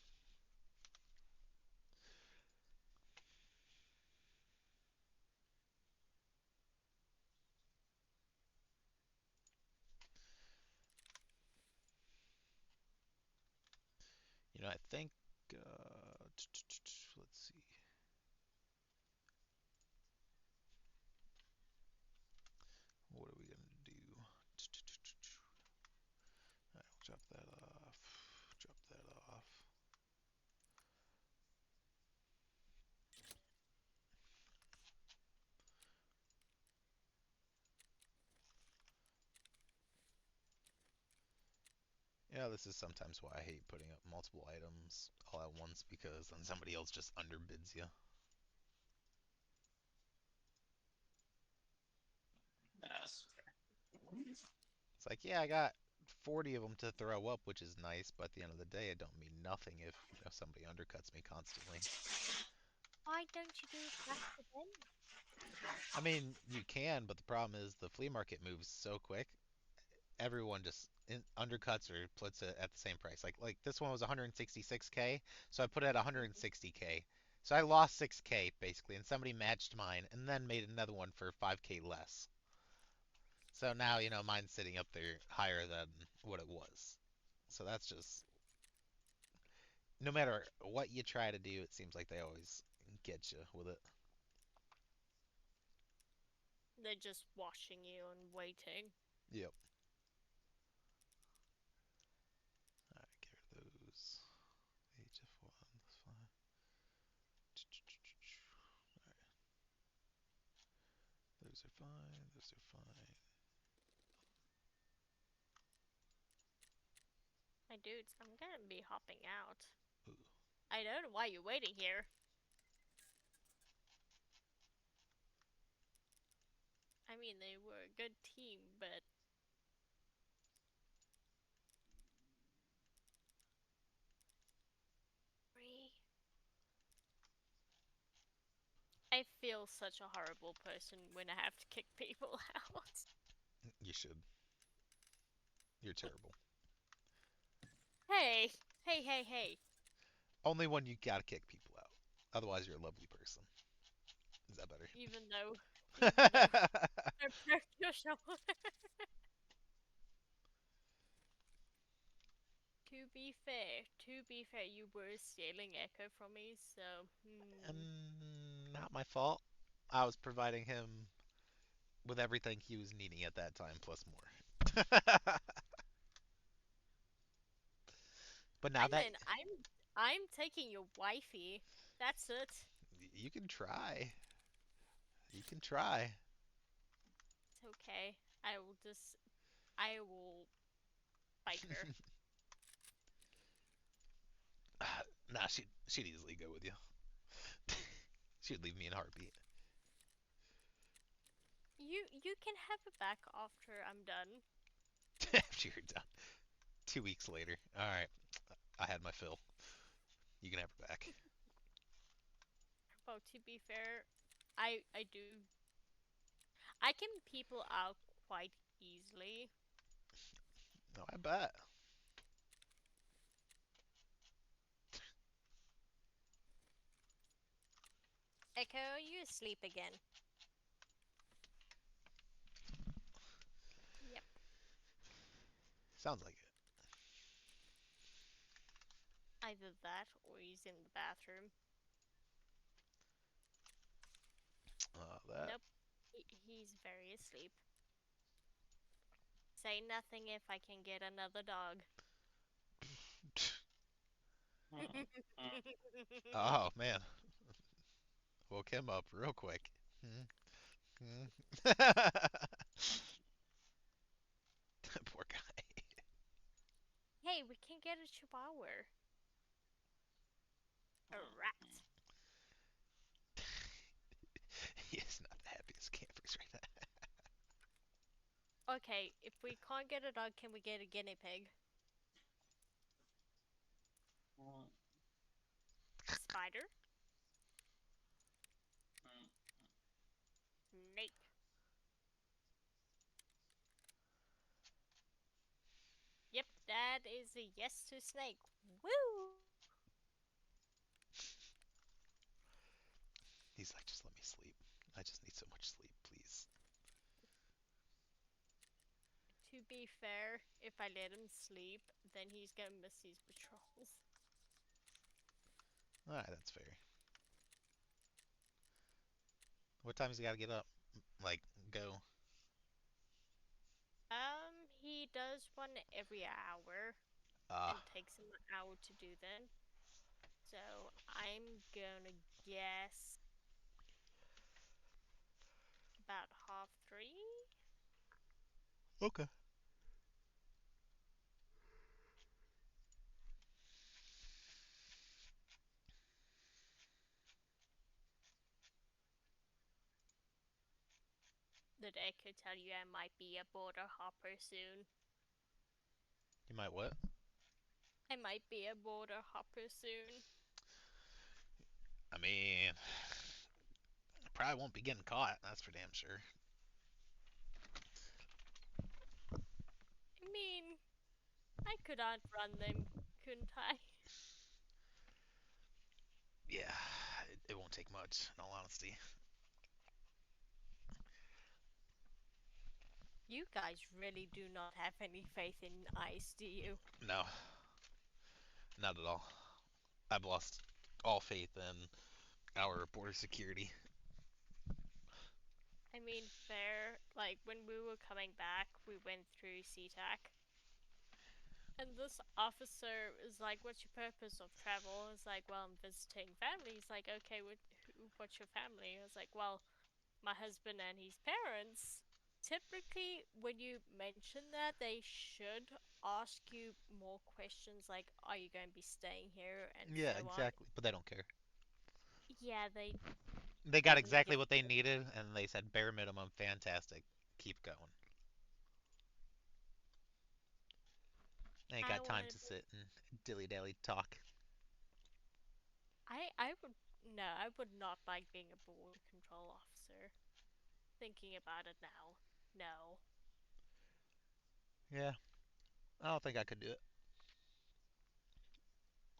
I think. Let's see. What are we gonna do? Alright, we'll drop that off. Drop that off. Yeah, this is sometimes why I hate putting up multiple items all at once because then somebody else just underbids you. Yes. It's like, yeah, I got 40 of them to throw up, which is nice, but at the end of the day, it don't mean nothing if somebody undercuts me constantly. Why don't you do it faster then? I mean, you can, but the problem is the flea market moves so quick. Everyone just undercuts or puts it at the same price. Like this one was 166k, so I put it at 160k. So I lost 6k basically, and somebody matched mine and then made another one for 5k less. So now, mine's sitting up there higher than what it was. So that's just no matter what you try to do, it seems like they always get you with it. They're just watching you and waiting. Yep. All right, get rid of those. HF1, that's fine. Those are fine. Those are fine. My dudes, I'm gonna be hopping out. Ooh. I don't know why you're waiting here. I mean, they were a good team, but I feel such a horrible person when I have to kick people out. You should. You're terrible. Hey, hey, hey, hey. Only when you gotta kick people out. Otherwise, you're a lovely person. Is that better? Even though, even though protect yourself. To be fair, you were stealing Echo from me, so Not my fault. I was providing him with everything he was needing at that time, plus more. But now that Simon, I'm taking your wifey. That's it. you can try, you can try. It's okay. I will bite her. Nah, she'd easily go with you. She'd leave me in a heartbeat. You can have it back after I'm done. After you're done. 2 weeks later. All right, I had my fill. You can have it back. Well, to be fair, I do. I can people out quite easily. No, I bet. Echo, are you asleep again? Yep. Sounds like it. Either that or he's in the bathroom. That. Nope. He's very asleep. Say nothing if I can get another dog. Oh man, woke him up real quick. Poor guy. Hey, we can get a chihuahua. A rat. He is not the happiest campers right now. Okay, if we can't get a dog, can we get a guinea pig? Spider? Snake. Yep, that is a yes to snake. Woo! He's like, just let me sleep. I just need so much sleep, please. To be fair, if I let him sleep, then he's gonna miss his patrols. All right, that's fair. What time does he gotta get up? Like, go. He does one every hour Ah, and takes him an hour to do them. So I'm gonna guess about half three. okay. Did Echo tell you I might be a border hopper soon? You might what? I might be a border hopper soon. I mean, probably won't be getting caught. That's for damn sure. I mean, I could outrun them, couldn't I? Yeah, it won't take much, in all honesty. You guys really do not have any faith in ICE, do you? No, not at all. I've lost all faith in our border security. I mean, fair. Like, when we were coming back, we went through SeaTac. And this officer is like, "What's your purpose of travel?" I was like, "Well, I'm visiting family." He's like, "Okay, what's your family?" I was like, "Well, my husband and his parents." Typically, when you mention that, they should ask you more questions like, "Are you going to be staying here?" and Yeah, so on. exactly. But they don't care. Yeah, they They got didn't exactly give. what they needed, and they said bare minimum, fantastic. Keep going. They ain't I got time want to to. sit and dilly dally talk. I would no. I would not like being a border control officer. Thinking about it now, no. Yeah, I don't think I could do it.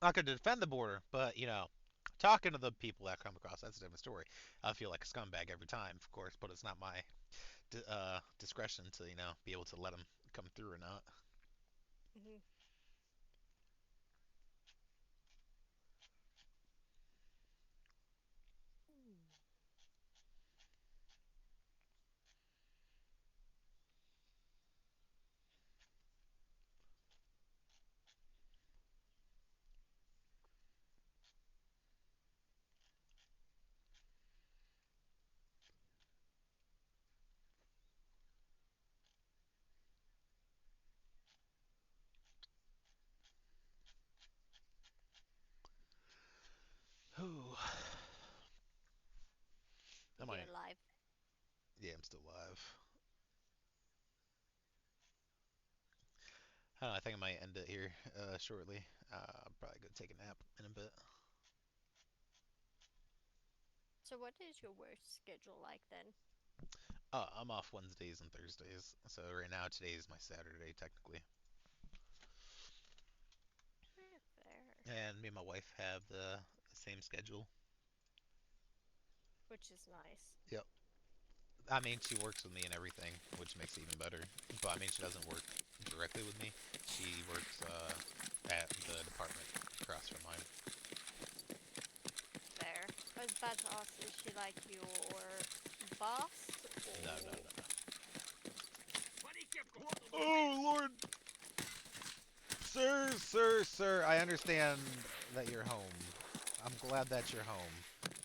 I could defend the border, but talking to the people that come across, that's a different story. I feel like a scumbag every time, of course, but it's not my discretion to be able to let them come through or not. Mhm. I don't know, I think I might end it here shortly. I'll probably go take a nap in a bit. So what is your work schedule like then? I'm off Wednesdays and Thursdays, so right now today is my Saturday technically. Fair. And me and my wife have the same schedule. Which is nice. Yep. I mean, she works with me and everything, which makes it even better. But I mean, she doesn't work directly with me. She works at the department across from mine. Fair. I was about to ask, is she like your boss? No, Or... no, no, no. Oh, Lord! Sir, I understand that you're home. I'm glad that you're home.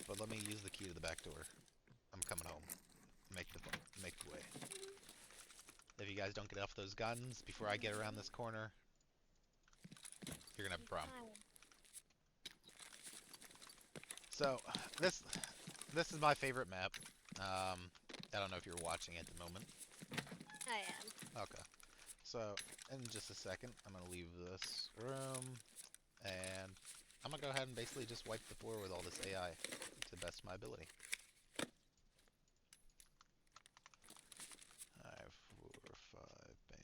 But let me use the key to the back door. I'm coming home. Make the way. If you guys don't get off those guns before I get around this corner, you're gonna have a problem. So, this is my favorite map. I don't know if you're watching at the moment. I am. Okay. So, in just a second, I'm gonna leave this room, and I'm gonna go ahead and basically just wipe the floor with all this AI to the best of my ability. Alright, 4, 5, bam.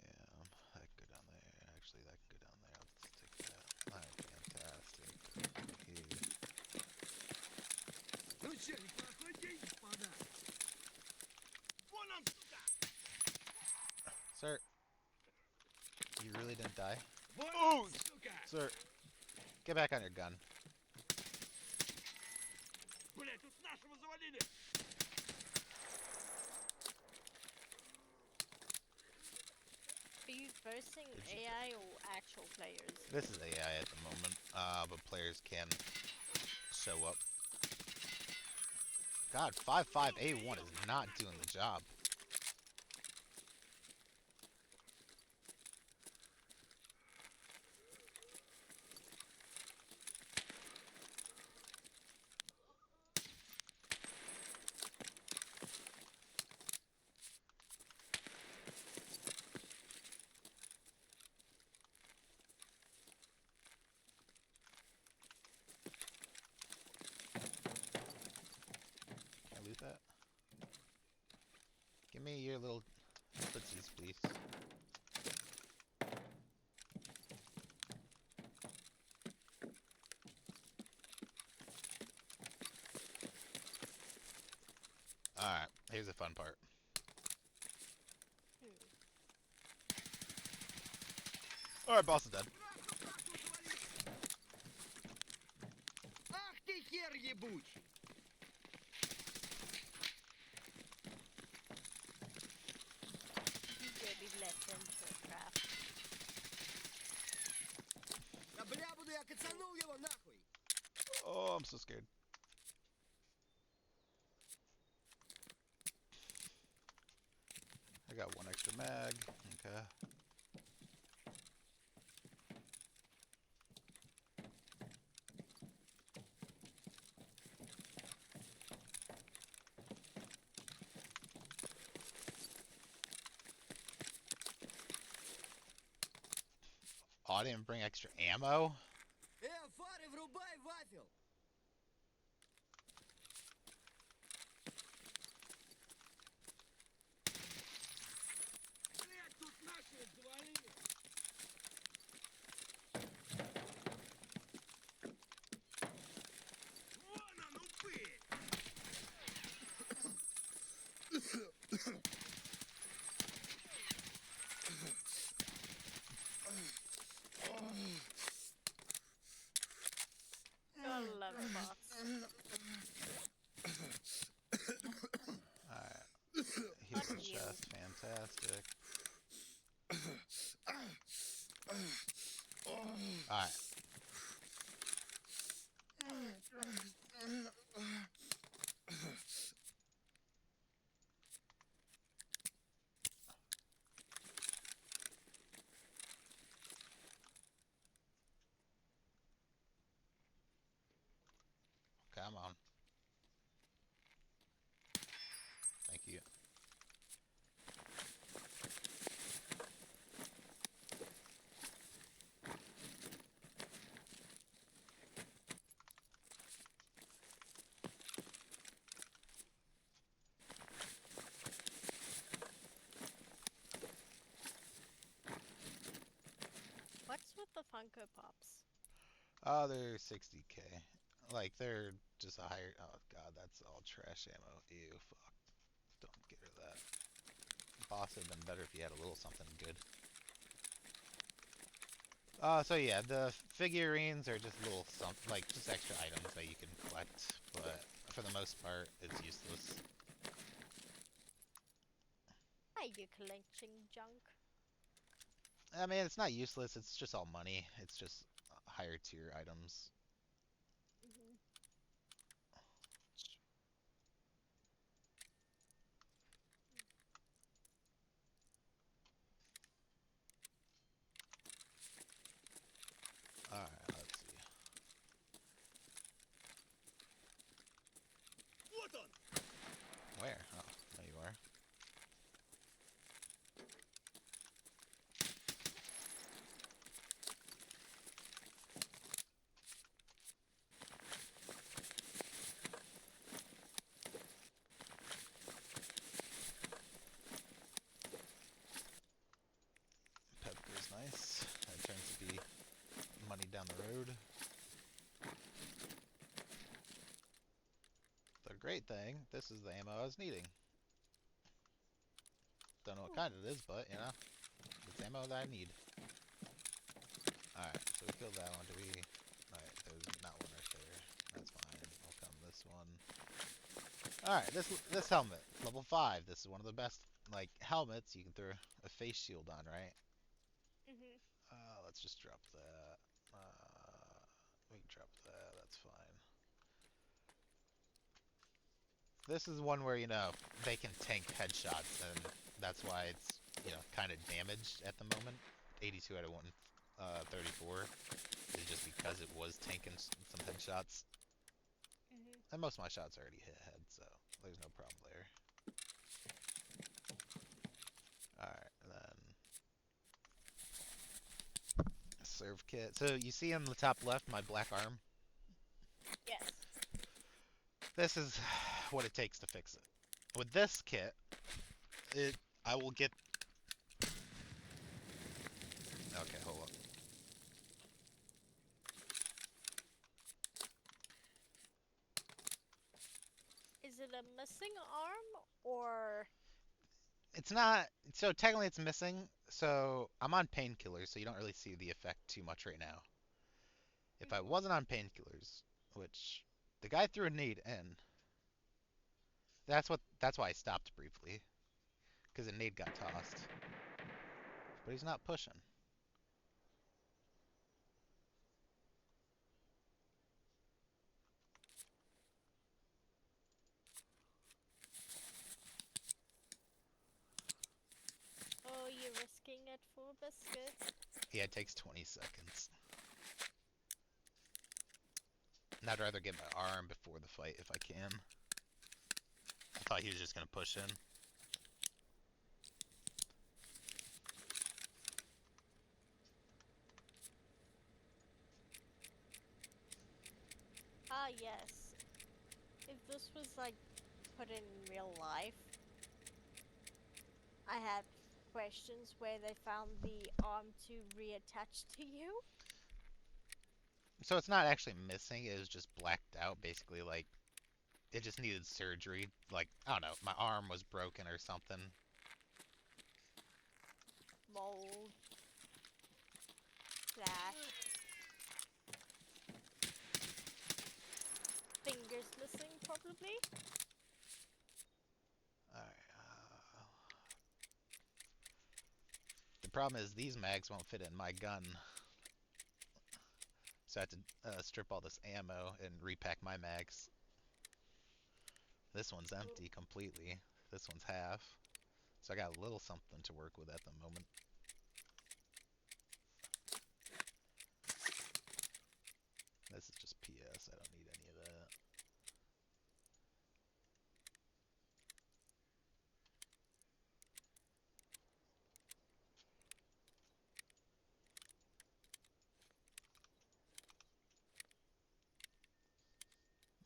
That can go down there. Actually, that can go down there. Let's take that. Alright, fantastic. Here. Sir, you really didn't die? Oh! Sir, get back on your gun. Are you versing AI or actual players? This is AI at the moment, but players can show up. God, 55A1 is not doing the job. Can I loot that? Give me your little footsies, please. Alright, here's the fun part. Alright, boss is dead. Ах ты хер ебучий! You could be let into a trap. Да бля, буду я кацанул его нахуй! Oh, I'm so scared. I got one extra mag. Okay. Oh, I didn't bring extra ammo? Фары врубай, вафел! Блять, тут наши завалили! Вон он, упырь! Gotta love bots. Alright. Fuck Healing you. chest, fantastic. Alright. Come on. Thank you. the Funko Pops? Oh, they're 60K. Like they're just a higher. Oh god, that's all trash ammo. Ew, fuck. Don't get rid of that. Boss would have been better if you had a little something good. So yeah, the figurines are just little like just extra items that you can collect, but for the most part, it's useless. Are you collecting junk? I mean, it's not useless. It's just all money. It's just higher tier items. Mm-hmm. All right, let's see. Вот он! Where? Oh, there you are. Pepper's nice. That turns to be money down the road. The great thing, this is the ammo I was needing. Don't know what kind it is, but, you know, it's ammo that I need. Alright, so we killed that one. Do we... Alright, there's not one right there. That's fine. I'll come this one. Alright, this helmet. Level 5. This is one of the best, like, helmets you can throw a face shield on, right? Mm-hmm. Let's just drop that. We can drop that. That's fine. This is one where, you know, they can tank headshots, and that's why it's, you know, kind of damaged at the moment. 82 out of 134 is just because it was tanking some headshots. Mm-hmm. And most of my shots already hit head, so there's no problem there. Alright, then... Serve kit. So you see on the top left my black arm? Yes. This is what it takes to fix it. With this kit, I will get... Okay, hold up. Is it a missing arm or? It's not... So technically it's missing, so I'm on painkillers, so you don't really see the effect too much right now. If I Mm-hmm. wasn't on painkillers, which the guy threw a nade in, that's why I stopped briefly, because a nade got tossed. But he's not pushing. Oh, you're risking it for a biscuit. Yeah, it takes 20 seconds. And I'd rather get my arm before the fight if I can. I thought he was just gonna push in. Ah, yes. If this was like put in real life, I had questions where they found the arm to reattach to you. So it's not actually missing, it was just blacked out, basically, like, it just needed surgery. Like, I don't know, my arm was broken or something. Mold. Flash. Fingers missing, probably. Alright, the problem is these mags won't fit in my gun. So I have to strip all this ammo and repack my mags. This one's empty completely. This one's half. So I got a little something to work with at the moment. This is just PS. I don't need any of that.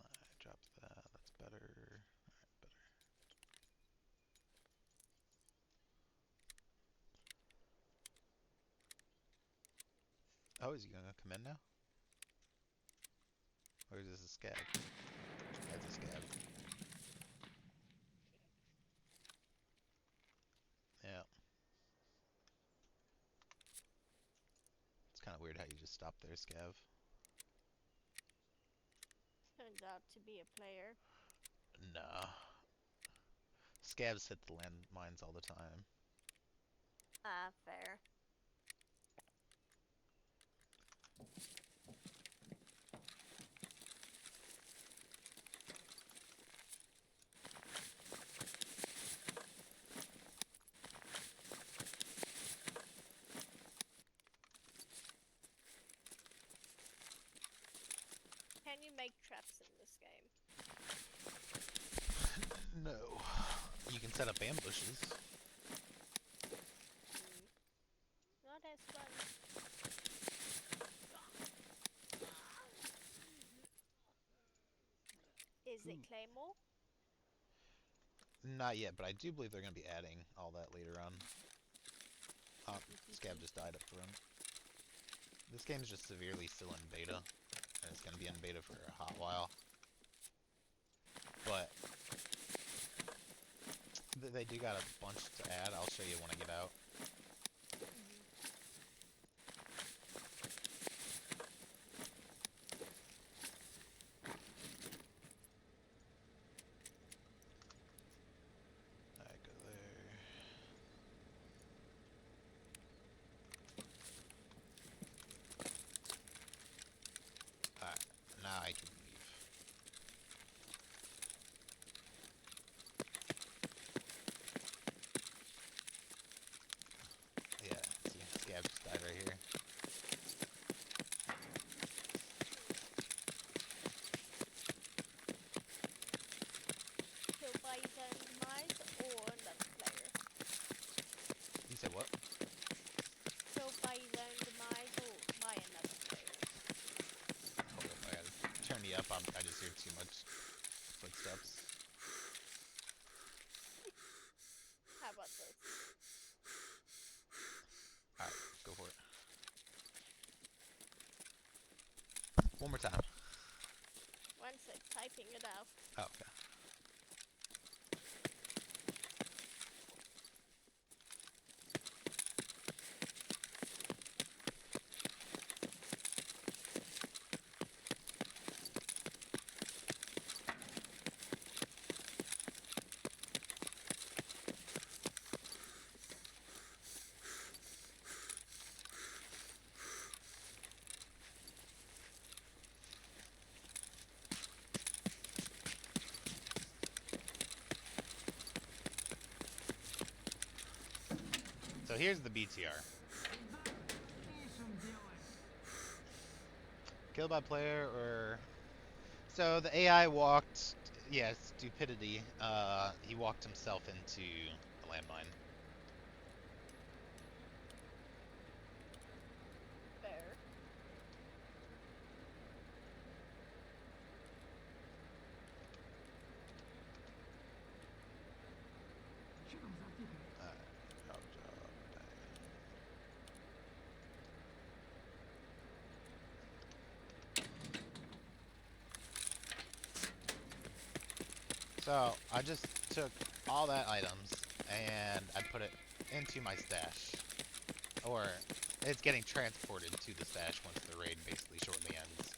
I dropped that. That's better. Alright, better. Oh, is he gonna come in now? Or is this a scab? That's a scab. Yeah. It's kind of weird how you just stop there, scav. Turns out to be a player. Nah. Scabs hit the landmines all the time. Ah, fair. Can you make traps in this game? No. You can set up ambushes. Not as fun. Is it Claymore? Not yet, but I do believe they're going to be adding all that later on. Oh, Scab just died up front. This game's just severely still in beta, and it's going to be in beta for a hot while. But they do got a bunch to add. I'll show you when I get out. Alright, go there. Alright, now I can leave. Yeah, see, Scab just died right here. Killed by his own demise or another player? You said what? Killed by his own demise or by another player? Hold up, I gotta turn you up. I just hear too much footsteps. How about this? Alright, go for it. One more time. One sec, typing it out. Oh, okay. So here's the BTR. Killed by player or... So the AI walked... Yeah, stupidity. He walked himself into a landmine. Fair. Job, dang. So I just took all that items and I put it into my stash. Or it's getting transported to the stash once the raid basically shortly ends.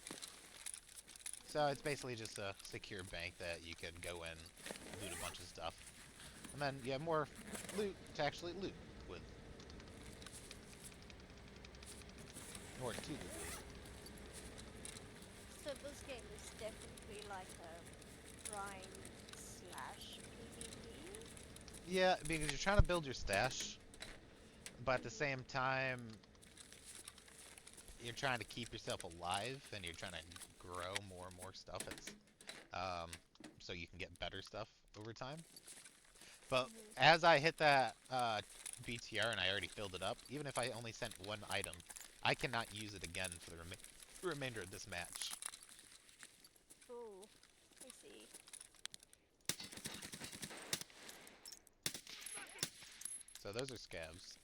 So it's basically just a secure bank that you can go in, loot a bunch of stuff. And then you have more loot to actually loot with. More to loot with. So this game is definitely like a grind slash PvP. Yeah, because you're trying to build your stash, but at the same time, you're trying to keep yourself alive, and you're trying to grow more and more stuff. So you can get better stuff over time. But as I hit that BTR and I already filled it up, even if I only sent one item, I cannot use it again for the remainder of this match. Ooh, I see. So those are scabs.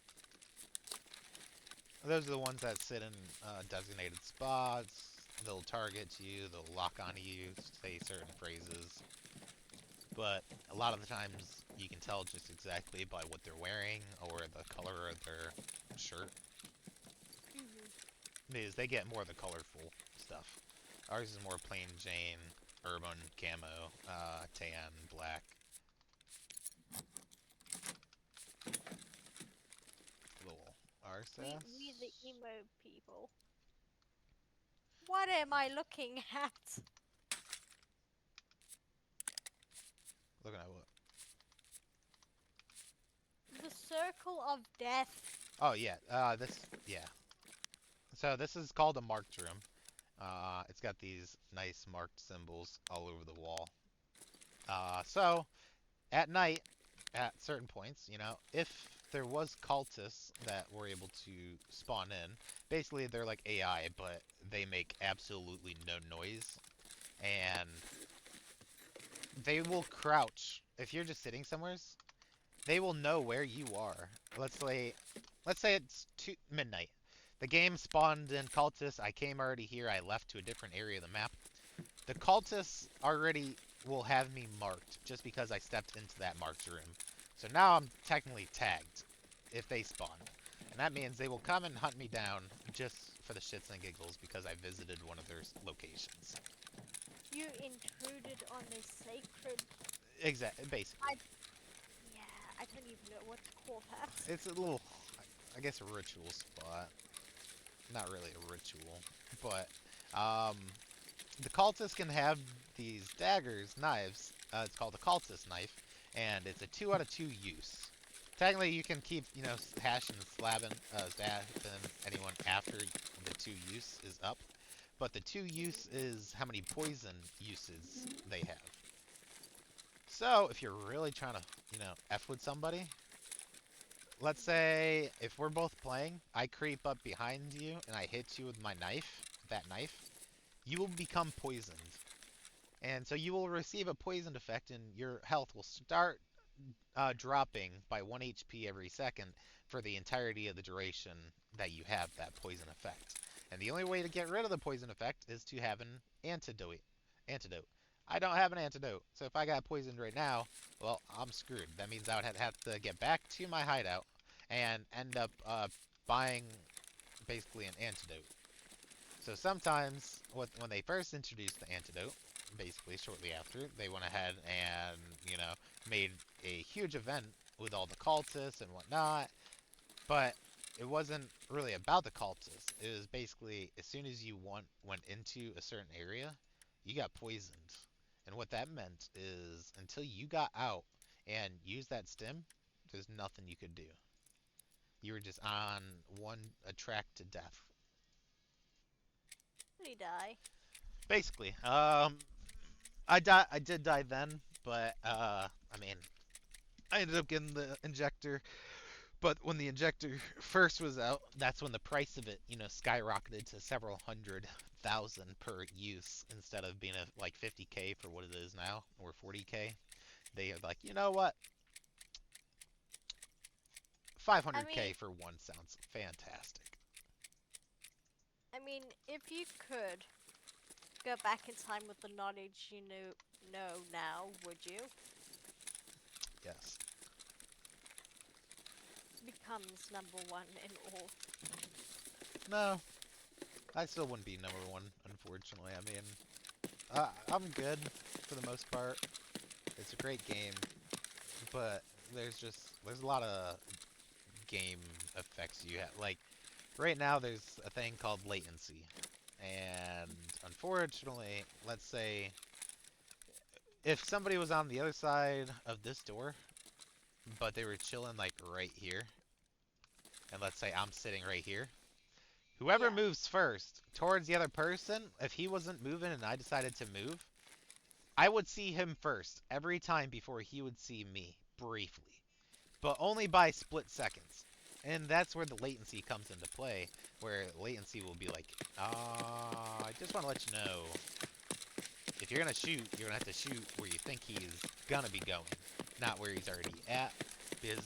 Those are the ones that sit in designated spots. They'll target you. They'll lock onto you. Say certain phrases. But a lot of the times you can tell just exactly by what they're wearing or the color of their shirt. Because they get more of the colorful stuff. Ours is more plain Jane, urban, camo, tan, black. Little RSS. We the emo people. What am I looking at? Looking at what? The circle of death. Oh yeah, yeah. So this is called a marked room. It's got these nice marked symbols all over the wall. So at night, at certain points, if there was cultists that were able to spawn in, basically they're like AI, but they make absolutely no noise, and they will crouch. If you're just sitting somewhere, they will know where you are. Let's say it's midnight. The game spawned in cultists. I came already here. I left to a different area of the map. The cultists already will have me marked just because I stepped into that marked room. So now I'm technically tagged if they spawn. And that means they will come and hunt me down just for the shits and giggles because I visited one of their locations. You intruded on a sacred. Basically. Yeah, I don't even know what to call that. It's a little, I guess, a ritual spot. Not really a ritual, but the cultists can have these daggers, knives. It's called a cultist knife, and it's a 2 out of 2 use. Technically, you can keep, hashing, stabbing anyone after the 2 use is up, but the 2 use is how many poison uses they have. So, if you're really trying to, F with somebody, let's say if we're both playing, I creep up behind you and I hit you with my knife, that knife, you will become poisoned. And so you will receive a poisoned effect and your health will start dropping by 1 HP every second for the entirety of the duration that you have that poison effect. And the only way to get rid of the poison effect is to have an antidote. I don't have an antidote, so if I got poisoned right now, well, I'm screwed. That means I would have to get back to my hideout and end up buying basically an antidote. So sometimes, when they first introduced the antidote, basically shortly after, they went ahead and, made a huge event with all the cultists and whatnot, but it wasn't really about the cultists. It was basically, as soon as you went into a certain area, you got poisoned. And what that meant is, until you got out and used that stim, there's nothing you could do. You were just on a track to death. Did he die? Basically, I did die then, but I mean, I ended up getting the injector. But when the injector first was out, that's when the price of it, skyrocketed to several hundred thousand per use instead of being like 50K for what it is now or 40K. They are like, you know what? 500K for one sounds fantastic. I mean, if you could go back in time with the knowledge you know now, would you? Yes. Becomes number 1 in all. No, I still wouldn't be number 1, unfortunately. I mean, I'm good for the most part. It's a great game, but there's a lot of game effects you have. Like, right now there's a thing called latency. And unfortunately, let's say if somebody was on the other side of this door, but they were chilling like right here, and let's say I'm sitting right here, whoever moves first towards the other person, if he wasn't moving and I decided to move, I would see him first every time before he would see me briefly, but only by split seconds. And that's where the latency comes into play, where latency will be like, I just want to let you know, if you're going to shoot, you're going to have to shoot where you think he's going to be going, not where he's already at, because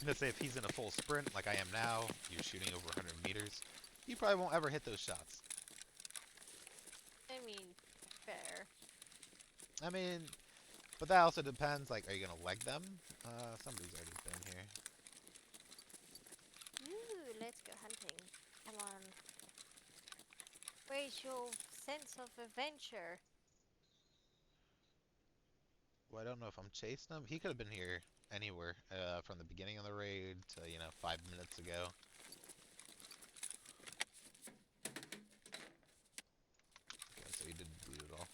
Let's say if he's in a full sprint like I am now, you're shooting over 100 meters, you probably won't ever hit those shots. I mean, fair. I mean, but that also depends, like, are you gonna leg them? Somebody's already been here. Ooh, let's go hunting. Come on. Where's your sense of adventure? Well, I don't know if I'm chasing him. He could have been here anywhere, from the beginning of the raid to, 5 minutes ago. Okay, so he didn't boot at all.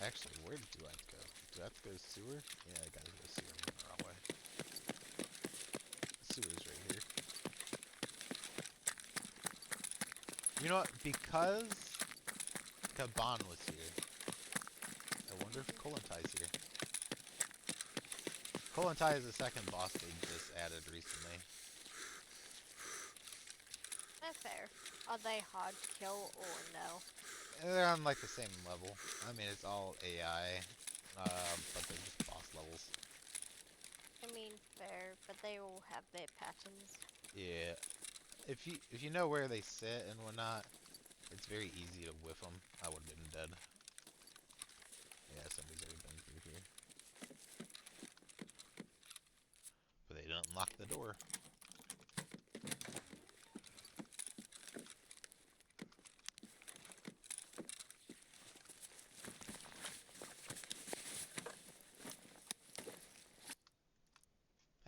Actually, where do I have to go? Do I have to go sewer? Yeah, I gotta go sewer. I'm going the wrong way. Sewer's right here. You know what? Because Kaban was here, I wonder if Kolantai's here. Kolantai is the second boss they just added recently. That's fair. Are they hard to kill or no? They're on like the same level. I mean, it's all AI, but they're just boss levels. I mean, fair, but they all have their patterns. Yeah. If you know where they sit and whatnot, it's very easy to whiff them. I would have been dead. Yeah, somebody's already been through here. But they didn't lock the door.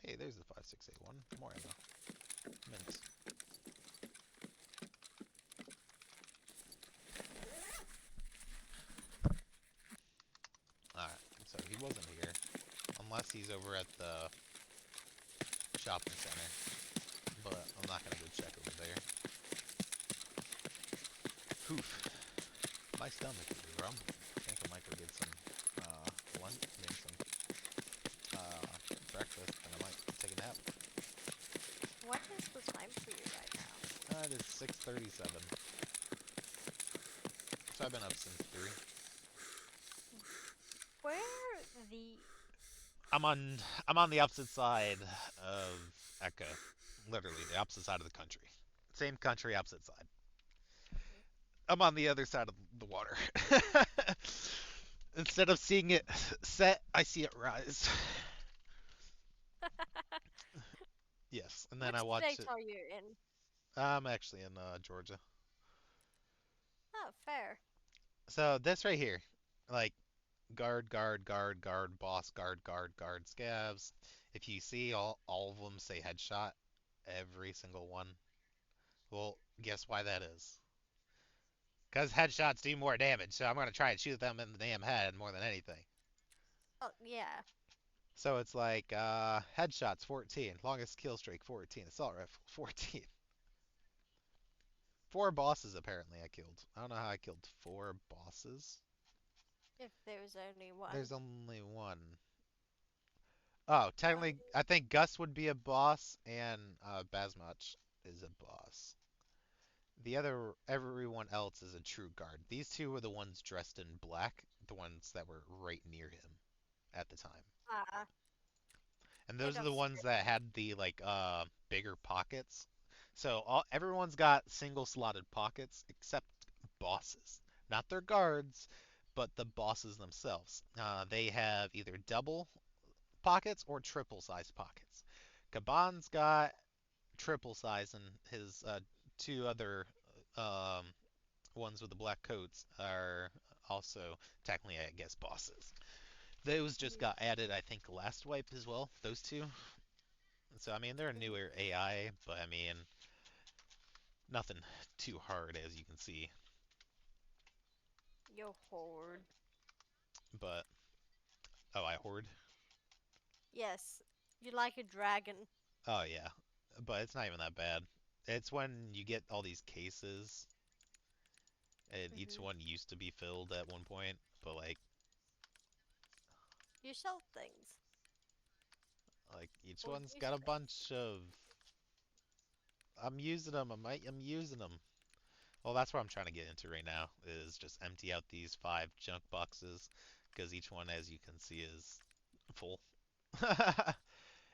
Hey, there's the 5681. More ammo. Mints. Alright, so he wasn't here. Unless he's over at the shopping center. But I'm not gonna go check over there. Poof. My stomach is rumbling. I think I might go get some lunch, some breakfast, and I might take a nap. What is the time for you right now? It is 6:37. So I've been up since 3. Where the... I'm on the opposite side of Echo. Literally the opposite side of the country. Same country, opposite side. I'm on the other side of the water. Instead of seeing it set, I see it rise. Yes, and then Which I watch state it. are you in? I'm actually in Georgia. Oh, fair. So this right here, like guard, guard, guard, guard, boss, guard, guard, guard, scavs. If you see all of them say headshot, every single one. Well, guess why that is? Because headshots do more damage, so I'm gonna try and shoot them in the damn head more than anything. Oh, yeah. So it's like headshots 14, longest kill streak 14, assault rifle 14. 4 bosses apparently I killed. I don't know how I killed 4 bosses. If there's only one. There's only one. Oh, technically, I think Gus would be a boss, and Basmach is a boss. Everyone else is a true guard. These two were the ones dressed in black, the ones that were right near him at the time. Ah, And bit those are of the ones that had the like bigger pockets. So everyone's got single slotted pockets except bosses. Not their guards, but the bosses themselves. They have either double pockets or triple size pockets. Kaban's got triple size, and his 2 other um, ones with the black coats are also technically, I guess, bosses. Those just got added, I think, last wipe as well. Those two. So I mean, they're a newer AI, but I mean, nothing too hard as you can see. your horde. But oh, I horde. Yes, you like a dragon. Oh yeah, but it's not even that bad. It's when you get all these cases, and each Mhm. one used to be filled at one point, but You sell things. like each Or one's use got a things. bunch of. I'm using them. I'm using them. Well, that's what I'm trying to get into right now, is just empty out these 5 junk boxes, because each one, as you can see, is full.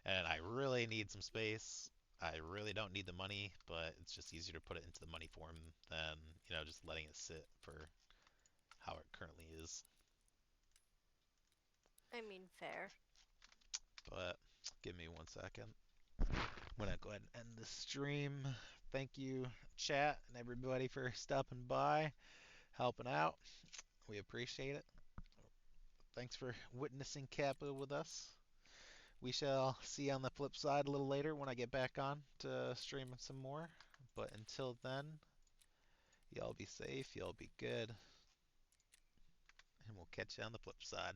And I really need some space. I really don't need the money, but it's just easier to put it into the money form than, just letting it sit for how it currently is. I mean, fair. But give me 1 second. I'm gonna go ahead and end the stream. Thank you, chat, and everybody for stopping by, helping out. We appreciate it. Thanks for witnessing Kappa with us. We shall see you on the flip side a little later when I get back on to stream some more. But until then, y'all be safe, y'all be good, and we'll catch you on the flip side.